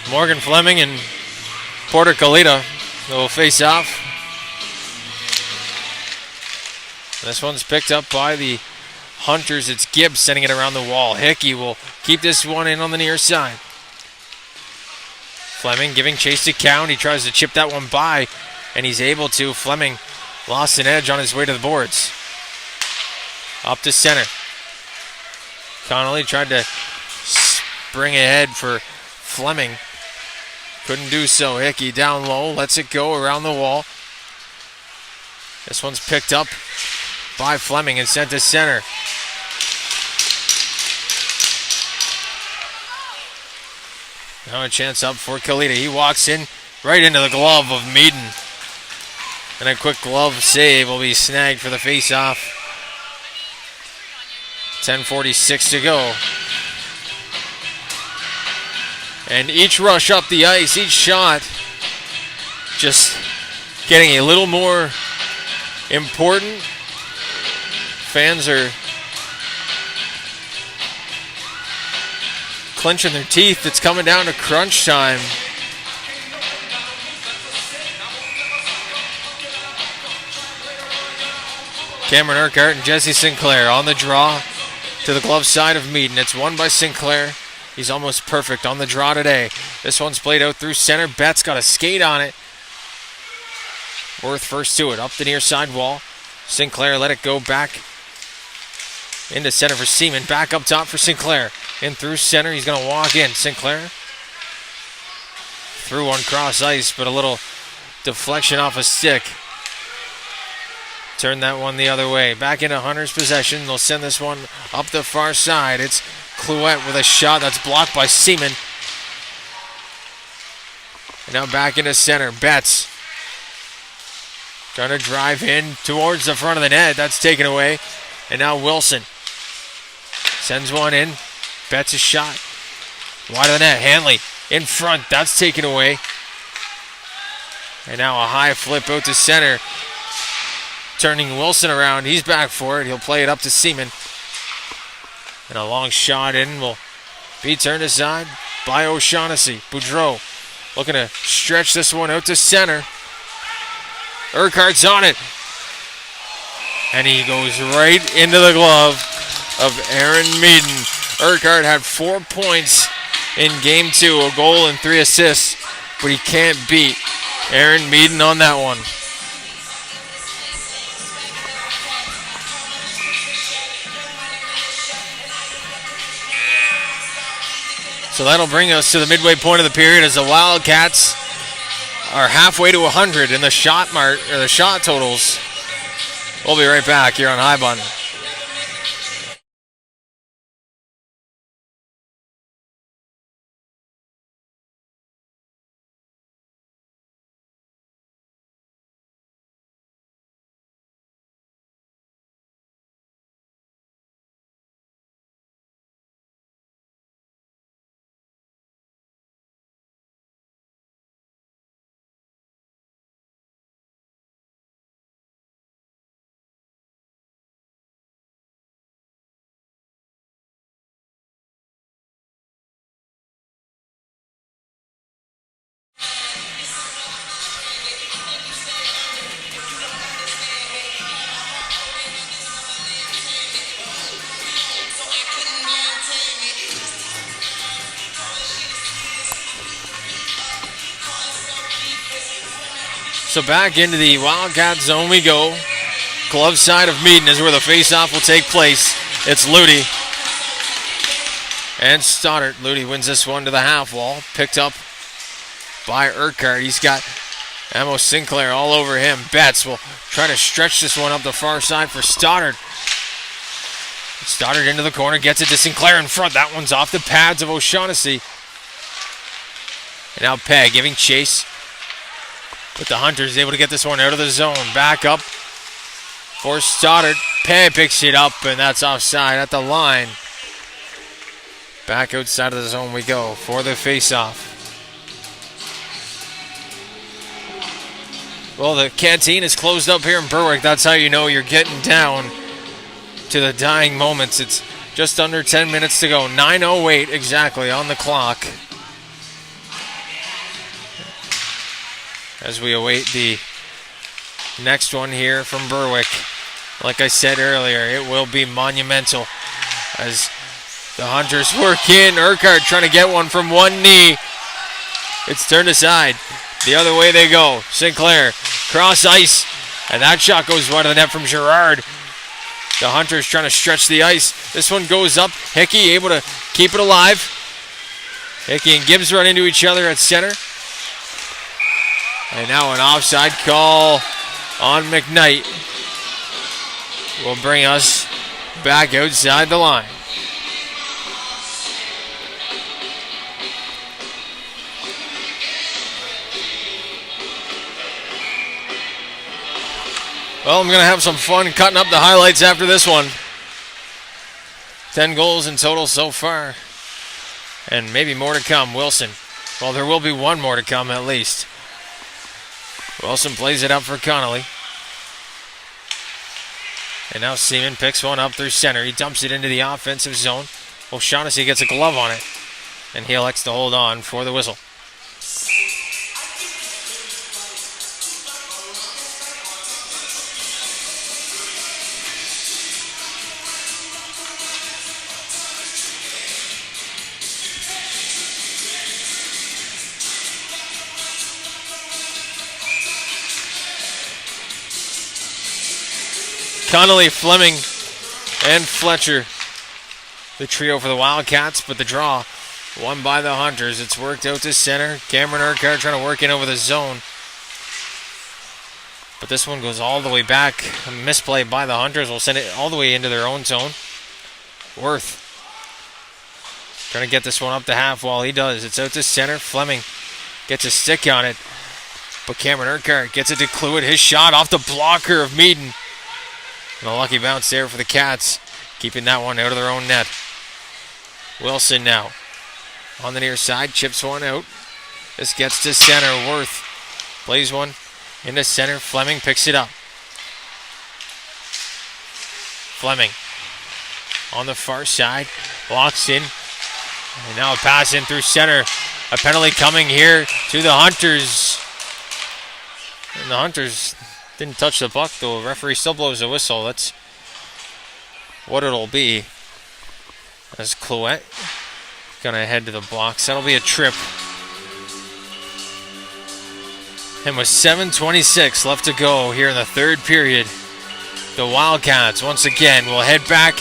Morgan Fleming and Porter Kalita will face off. This one's picked up by the Hunters. It's Gibbs sending it around the wall. Hickey will keep this one in on the near side. Fleming giving chase to Cowan. He tries to chip that one by, and he's able to. Fleming lost an edge on his way to the boards. Up to center. Connolly tried to spring ahead for Fleming. Couldn't do so. Hickey down low, lets it go around the wall. This one's picked up by Fleming and sent to center. Now a chance up for Kalita. He walks in right into the glove of Meaden. And a quick glove save will be snagged for the face-off. 10:46 to go. And each rush up the ice, each shot, just getting a little more important. Fans are clenching their teeth. It's coming down to crunch time. Cameron Urquhart and Jesse Sinclair on the draw to the glove side of Meaden. It's won by Sinclair. He's almost perfect on the draw today. This one's played out through center. Betts got a skate on it. Worth first to it. Up the near side wall. Sinclair let it go back into center for Seaman. Back up top for Sinclair. In through center. He's going to walk in. Sinclair threw one cross ice, but a little deflection off a stick. Turn that one the other way. Back into Hunter's possession. They'll send this one up the far side. It's Clouette with a shot that's blocked by Seaman. And now back into center. Betts trying to drive in towards the front of the net. That's taken away. And now Wilson sends one in. Betts' shot wide of the net. Hanley in front. That's taken away. And now a high flip out to center. Turning Wilson around. He's back for it. He'll play it up to Seaman. And a long shot in will be turned aside by O'Shaughnessy. Boudreau looking to stretch this one out to center. Urquhart's on it. And he goes right into the glove of Aaron Meaden. Urquhart had 4 points in game 2, a goal and 3 assists, but he can't beat Aaron Meaden on that one. So that'll bring us to the midway point of the period as the Wildcats are halfway to 100 in the shot totals. We'll be right back here on High Bun. So back into the Wildcat zone we go. Glove side of Meaden is where the face-off will take place. It's Ludi. And Stoddard. Ludi wins this one to the half wall. Picked up by Urquhart. He's got Amos Sinclair all over him. Betts will try to stretch this one up the far side for Stoddard. Stoddard into the corner. Gets it to Sinclair in front. That one's off the pads of O'Shaughnessy. And now Peg giving chase. But the Hunters able to get this one out of the zone. Back up for Stoddard. Peg picks it up, and that's offside at the line. Back outside of the zone we go for the face-off. Well, the canteen is closed up here in Berwick. That's how you know you're getting down to the dying moments. It's just under 10 minutes to go. 9:08 exactly on the clock. As we await the next one here from Berwick. Like I said earlier, it will be monumental as the Hunters work in. Urquhart trying to get one from one knee. It's turned aside. The other way they go. Sinclair, cross ice, and that shot goes wide of the net from Girard. The Hunters trying to stretch the ice. This one goes up. Hickey able to keep it alive. Hickey and Gibbs run into each other at center. And now an offside call on McKnight will bring us back outside the line. Well, I'm going to have some fun cutting up the highlights after this one. 10 goals in total so far. And maybe more to come. Wilson. Well, there will be one more to come at least. Wilson plays it up for Connolly. And now Seaman picks one up through center. He dumps it into the offensive zone. O'Shaughnessy gets a glove on it. And he elects to hold on for the whistle. Connolly, Fleming, and Fletcher. The trio for the Wildcats, but the draw won by the Hunters. It's worked out to center. Cameron Urquhart trying to work in over the zone. But this one goes all the way back. A misplay by the Hunters will send it all the way into their own zone. Worth trying to get this one up the half wall. He does. It's out to center. Fleming gets a stick on it. But Cameron Urquhart gets it to Cluett. His shot off the blocker of Meaden. And a lucky bounce there for the Cats, keeping that one out of their own net. Wilson now on the near side, chips one out. This gets to center. Worth plays one into center. Fleming picks it up. Fleming on the far side, walks in, and now a pass in through center A penalty coming here to the Hunters. And the Hunters didn't touch the puck, though. The referee still blows a whistle. That's what it'll be. As Clouette gonna head to the box. That'll be a trip. And with 7:26 left to go here in the third period, the Wildcats once again will head back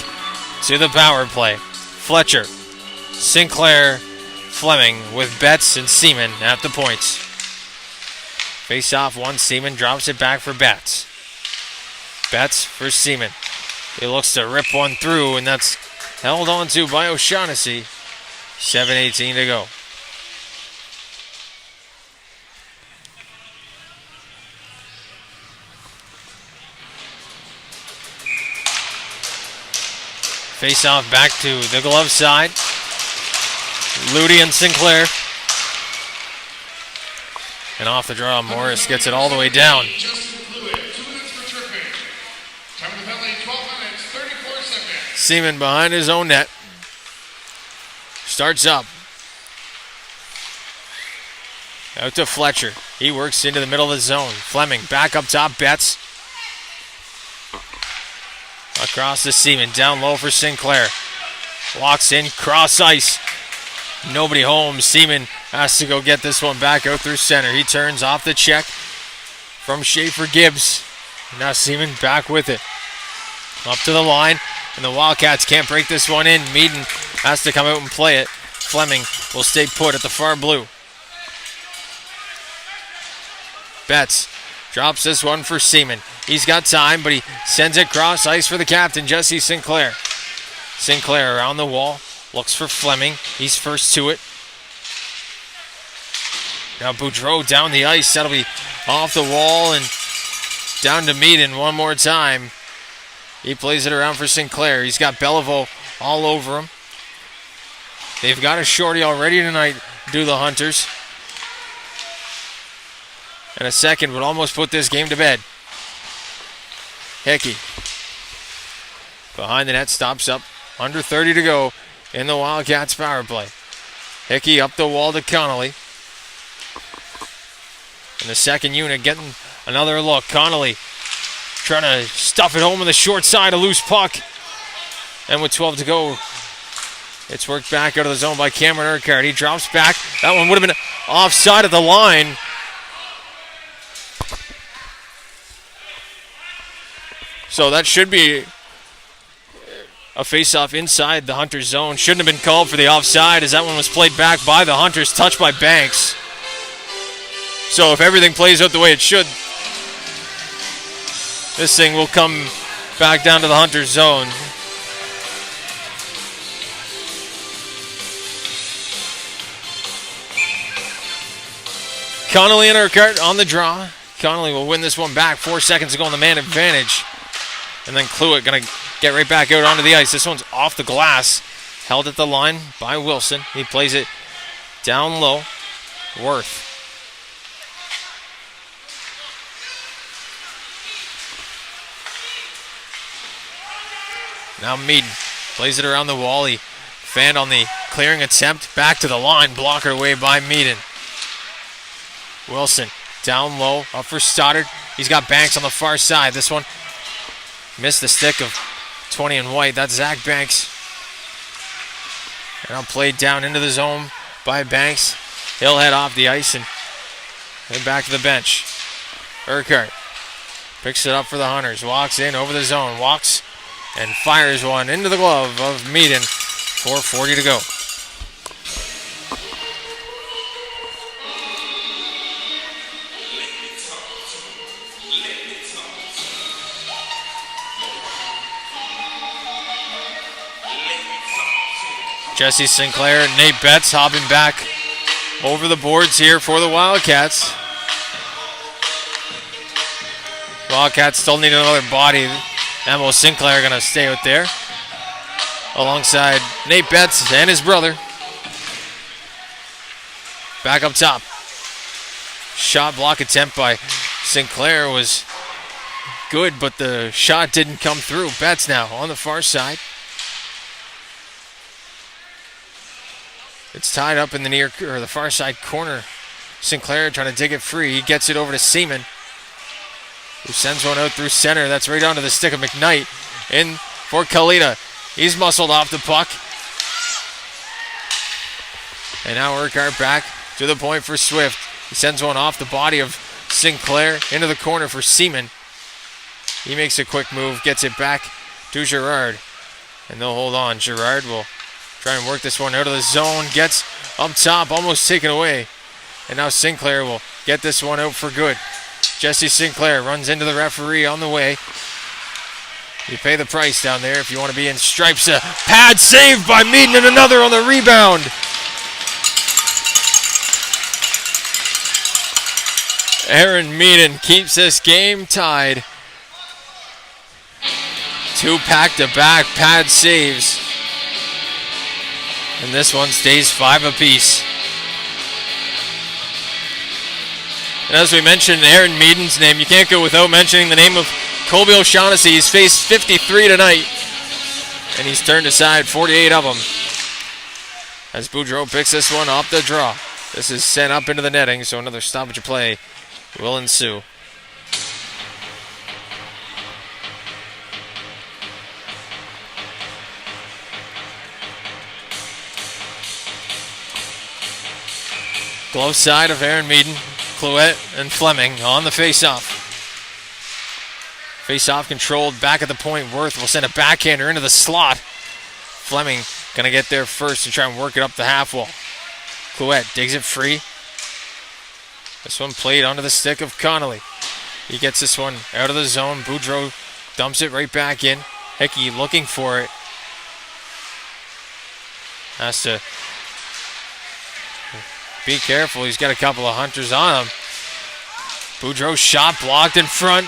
to the power play. Fletcher, Sinclair, Fleming with Betts and Seaman at the points. Face off one, Seaman drops it back for Betts. Betts for Seaman. He looks to rip one through, and that's held on to by O'Shaughnessy. 7:18 to go. Face off back to the glove side. Ludi and Sinclair. And off the draw, Morris gets it all the way down. Seaman behind his own net. Starts up. Out to Fletcher. He works into the middle of the zone. Fleming back up top. Betts. Across to Seaman. Down low for Sinclair. Walks in. Cross ice. Nobody home. Seaman has to go get this one back out through center. He turns off the check from Schaefer Gibbs. Now Seaman back with it. Up to the line. And the Wildcats can't break this one in. Meaden has to come out and play it. Fleming will stay put at the far blue. Betts drops this one for Seaman. He's got time, but he sends it cross ice for the captain, Jesse Sinclair. Sinclair around the wall. Looks for Fleming. He's first to it. Now Boudreau down the ice. That'll be off the wall and down to Meaden one more time. He plays it around for Sinclair. He's got Beliveau all over him. They've got a shorty already tonight, do the Hunters. And a second would almost put this game to bed. Hickey. Behind the net, stops up. Under 30 to go in the Wildcats power play. Hickey up the wall to Connolly. And the second unit getting another look. Connolly trying to stuff it home on the short side, a loose puck. And with 12 to go, it's worked back out of the zone by Cameron Urquhart. He drops back. That one would have been offside of the line. So that should be a face-off inside the Hunters zone. Shouldn't have been called for the offside as that one was played back by the Hunters, touched by Banks. So if everything plays out the way it should, this thing will come back down to the Hunters zone. Connolly and Urquhart on the draw. Connolly will win this one back. 4 seconds to go on the man advantage. And then Clouette going to get right back out onto the ice. This one's off the glass. Held at the line by Wilson. He plays it down low. Worth. Now Meaden plays it around the wall. He fanned on the clearing attempt. Back to the line. Blocked away by Meaden. Wilson down low. Up for Stoddard. He's got Banks on the far side. This one missed the stick of 20 and white. That's Zach Banks. And now played down into the zone by Banks. He'll head off the ice and head back to the bench. Urquhart picks it up for the Hunters. Walks in over the zone. Walks and fires one into the glove of Meaden. 4:40 to go. Jesse Sinclair and Nate Betts hopping back over the boards here for the Wildcats. Wildcats still need another body. Emo Sinclair going to stay out there alongside Nate Betts and his brother. Back up top. Shot block attempt by Sinclair was good, but the shot didn't come through. Betts now on the far side. It's tied up in the far side corner. Sinclair trying to dig it free. He gets it over to Seaman, who sends one out through center. That's right onto the stick of McKnight. In for Kalita. He's muscled off the puck. And now Urquhart back to the point for Swift. He sends one off the body of Sinclair into the corner for Seaman. He makes a quick move, gets it back to Girard. And they'll hold on. Girard will try and work this one out of the zone. Gets up top, almost taken away. And now Sinclair will get this one out for good. Jesse Sinclair runs into the referee on the way. You pay the price down there if you want to be in stripes. A pad saved by Meaden and another on the rebound. Aaron Meaden keeps this game tied. 2 back-to-back pad saves. And this one stays 5 apiece. And as we mentioned Aaron Meaden's name, you can't go without mentioning the name of Colby O'Shaughnessy. He's faced 53 tonight, and he's turned aside 48 of them. As Boudreau picks this one off the draw. This is sent up into the netting, so another stoppage of play will ensue. Glove side of Aaron Meaden, Clouet and Fleming on the face-off. Face-off controlled back at the point. Worth will send a backhander into the slot. Fleming going to get there first and try and work it up the half wall. Clouet digs it free. This one played onto the stick of Connolly. He gets this one out of the zone. Boudreau dumps it right back in. Hickey looking for it. Has to be careful. He's got a couple of hunters on him. Boudreau's shot blocked in front.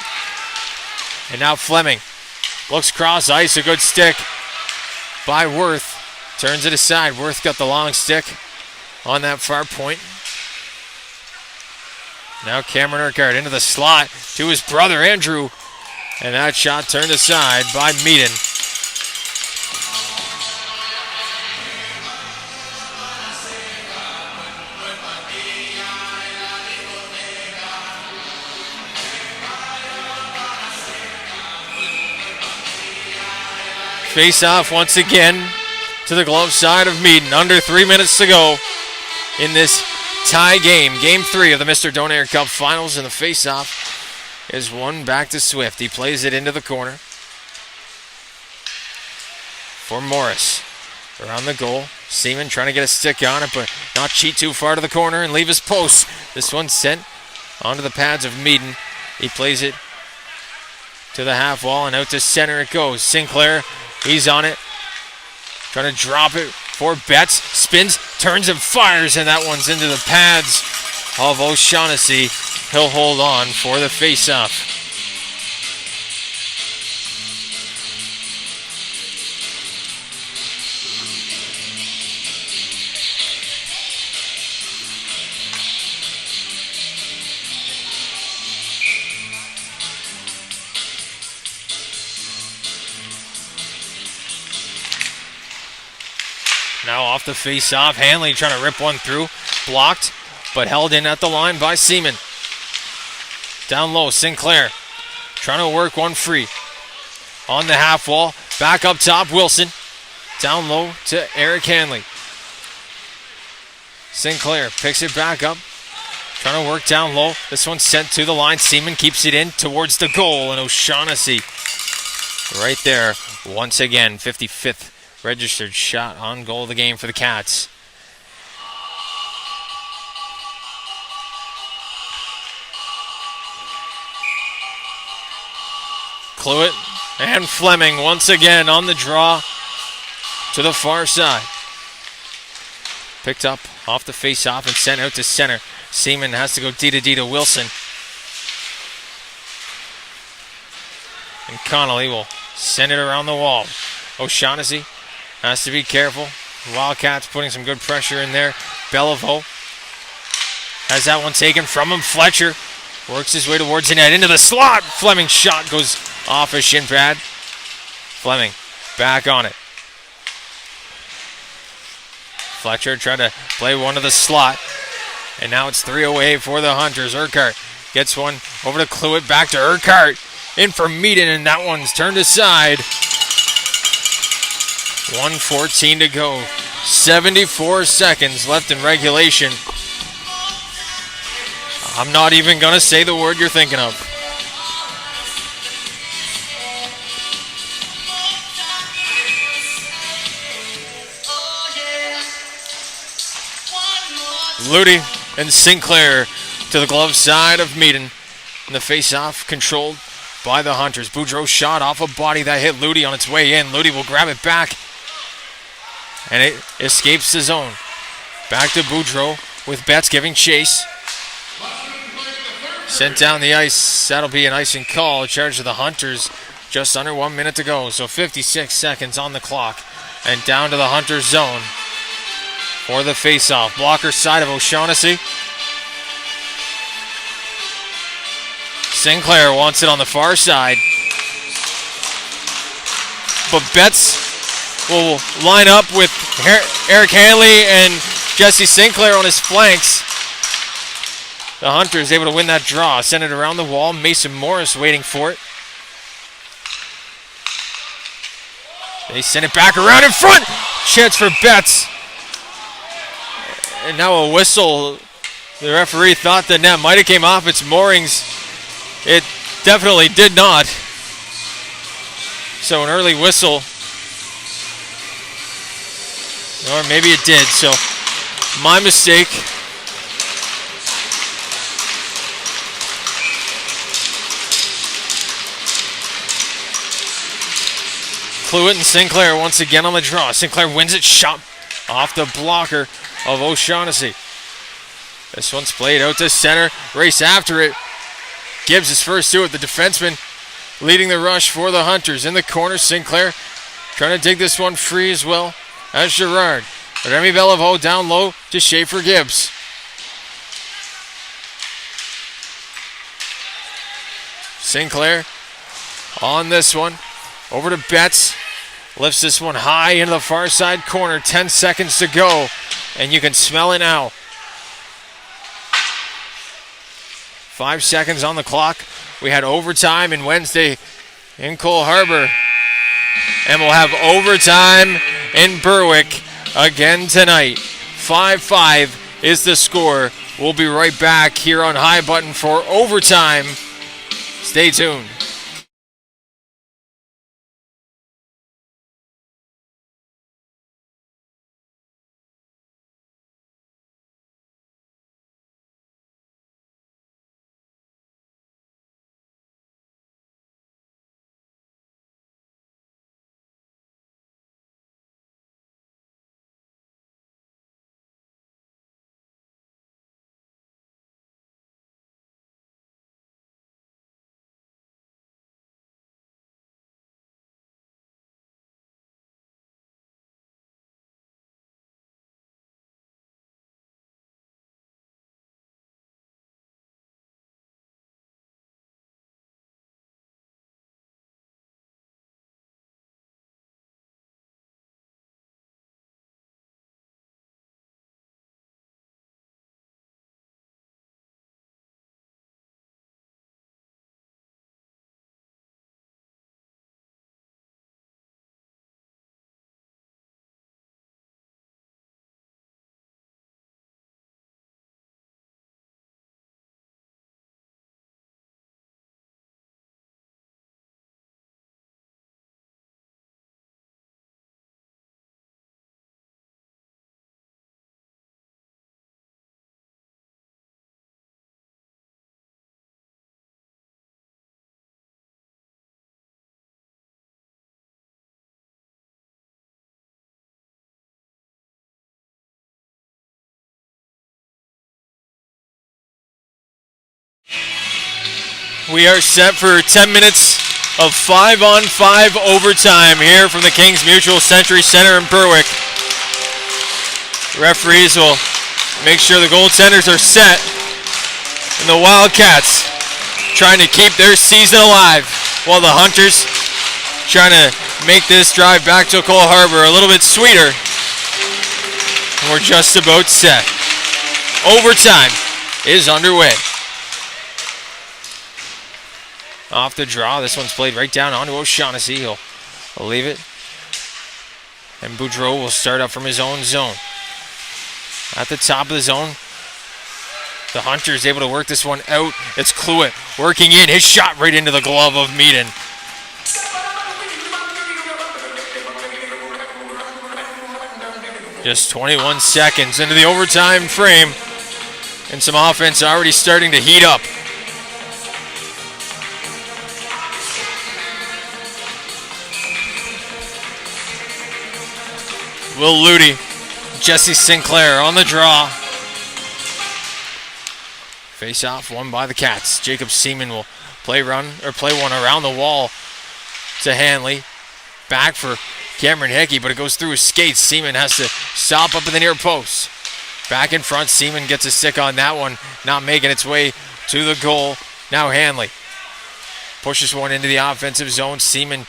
And now Fleming looks cross ice. A good stick by Worth. Turns it aside. Worth got the long stick on that far point. Now Cameron Urquhart into the slot to his brother Andrew. And that shot turned aside by Meaden. Face off once again to the glove side of Meaden. Under 3 minutes to go in this tie game. Game 3 of the Mr. Donaire Cup Finals, and the face-off is won back to Swift. He plays it into the corner for Morris. Around the goal. Seaman trying to get a stick on it, but not cheat too far to the corner and leave his post. This one's sent onto the pads of Meaden. He plays it to the half wall, and out to center it goes. Sinclair, he's on it. Trying to drop it for Betts. Spins, turns, and fires, and that one's into the pads of O'Shaughnessy. He'll hold on for the face-off. Now off the face-off, Hanley trying to rip one through. Blocked, but held in at the line by Seaman. Down low, Sinclair trying to work one free. On the half wall, back up top, Wilson. Down low to Eric Hanley. Sinclair picks it back up. Trying to work down low. This one's sent to the line. Seaman keeps it in towards the goal, and O'Shaughnessy right there once again. 55th registered shot on goal of the game for the Cats. Clouet and Fleming once again on the draw to the far side. Picked up off the face-off and sent out to center. Seaman has to go D to Wilson. And Connolly will send it around the wall. O'Shaughnessy has to be careful. Wildcats putting some good pressure in there. Beliveau has that one taken from him. Fletcher works his way towards the net into the slot. Fleming's shot goes off a shin pad. Fleming back on it. Fletcher tried to play one to the slot. And now it's 3 away for the Hunters. Urquhart gets one over to Cluett, back to Urquhart. In for Meaden, and that one's turned aside. 1:14 to go. 74 seconds left in regulation. I'm not even going to say the word you're thinking of. Ludy and Sinclair to the glove side of Meaden. And the face-off controlled by the Hunters. Boudreau's shot off a body that hit Ludy on its way in. Ludy will grab it back. And it escapes the zone. Back to Boudreau with Betts giving chase. Sent down the ice. That'll be an icing call. Charge of the Hunters. Just under 1 minute to go. So 56 seconds on the clock. And down to the Hunters zone for the face-off. Blocker side of O'Shaughnessy. Sinclair wants it on the far side. But Betts will line up with Eric Hanley and Jesse Sinclair on his flanks. The Hunters able to win that draw. Send it around the wall. Mason Morris waiting for it. They send it back around in front. Chance for Betts. And now a whistle. The referee thought the net might have came off its moorings. It definitely did not. So an early whistle. Or maybe it did. So my mistake. Cluett and Sinclair once again on the draw. Sinclair wins it. Shot off the blocker of O'Shaughnessy. This one's played out to center. Race after it. Gibbs is first to it. The defenseman leading the rush for the Hunters. In the corner, Sinclair trying to dig this one free as well as Girard. Remy Beliveau down low to Schaefer Gibbs. Sinclair on this one. Over to Betts. Lifts this one high into the far side corner. 10 seconds to go. And you can smell it now. 5 seconds on the clock. We had overtime in Wednesday in Cole Harbour. And we'll have overtime in Berwick again tonight. 5-5 is the score. We'll be right back here on High Button for overtime. Stay tuned. We are set for 10 minutes of 5-on-5 overtime here from the Kings Mutual Century Center in Berwick. Referees will make sure the goaltenders are set. And the Wildcats trying to keep their season alive while the Hunters trying to make this drive back to Cole Harbour a little bit sweeter. We're just about set. Overtime is underway. Off the draw, this one's played right down onto O'Shaughnessy. He'll leave it. And Boudreau will start up from his own zone. At the top of the zone, the Hunters able to work this one out. It's Cluett working in. His shot right into the glove of Meaden. Just 21 seconds into the overtime frame. And some offense already starting to heat up. Will Ludy, Jesse Sinclair on the draw. Face off won by the Cats. Jacob Seaman will play one around the wall to Hanley. Back for Cameron Hickey, but it goes through his skates. Seaman has to stop up in the near post. Back in front, Seaman gets a stick on that one, not making its way to the goal. Now Hanley pushes one into the offensive zone. Sinclair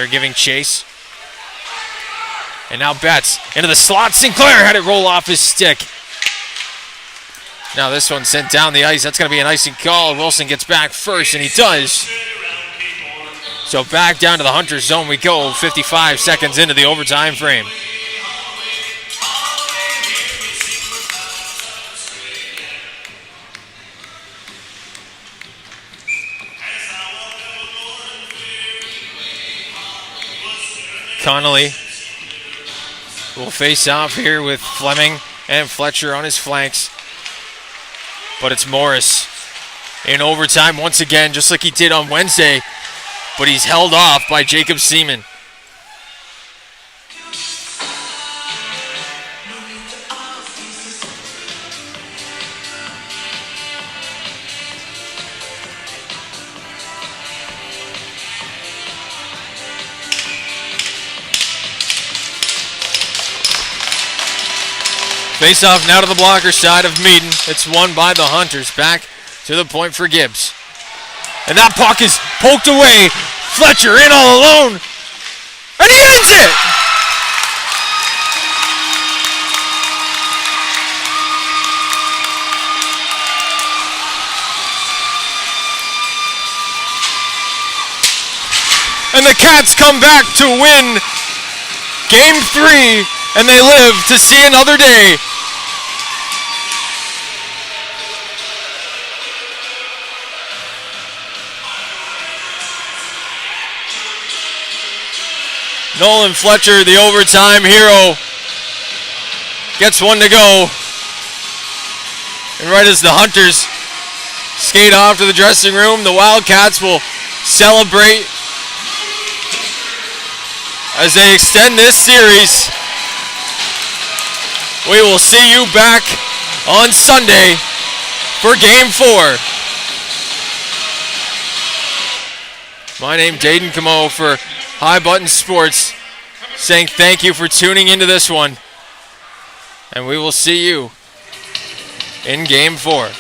giving chase. And now Betts into the slot. Sinclair had it roll off his stick. Now this one sent down the ice. That's going to be an icing call. Wilson gets back first, and he does. So back down to the Hunters zone we go. 55 seconds into the overtime frame. Connolly will face off here with Fleming and Fletcher on his flanks. But it's Morris in overtime once again, just like he did on Wednesday. But he's held off by Jacob Seaman. Face off now to the blocker side of Meaden. It's won by the Hunters. Back to the point for Gibbs. And that puck is poked away. Fletcher in all alone. And he ends it! And the Cats come back to win Game 3, and they live to see another day. Nolan Fletcher, the overtime hero, gets one to go. And right as the Hunters skate off to the dressing room, the Wildcats will celebrate as they extend this series. We will see you back on Sunday for Game 4. My name's Dayton Camo for High Button Sports, saying thank you for tuning into this one. And we will see you in Game 4.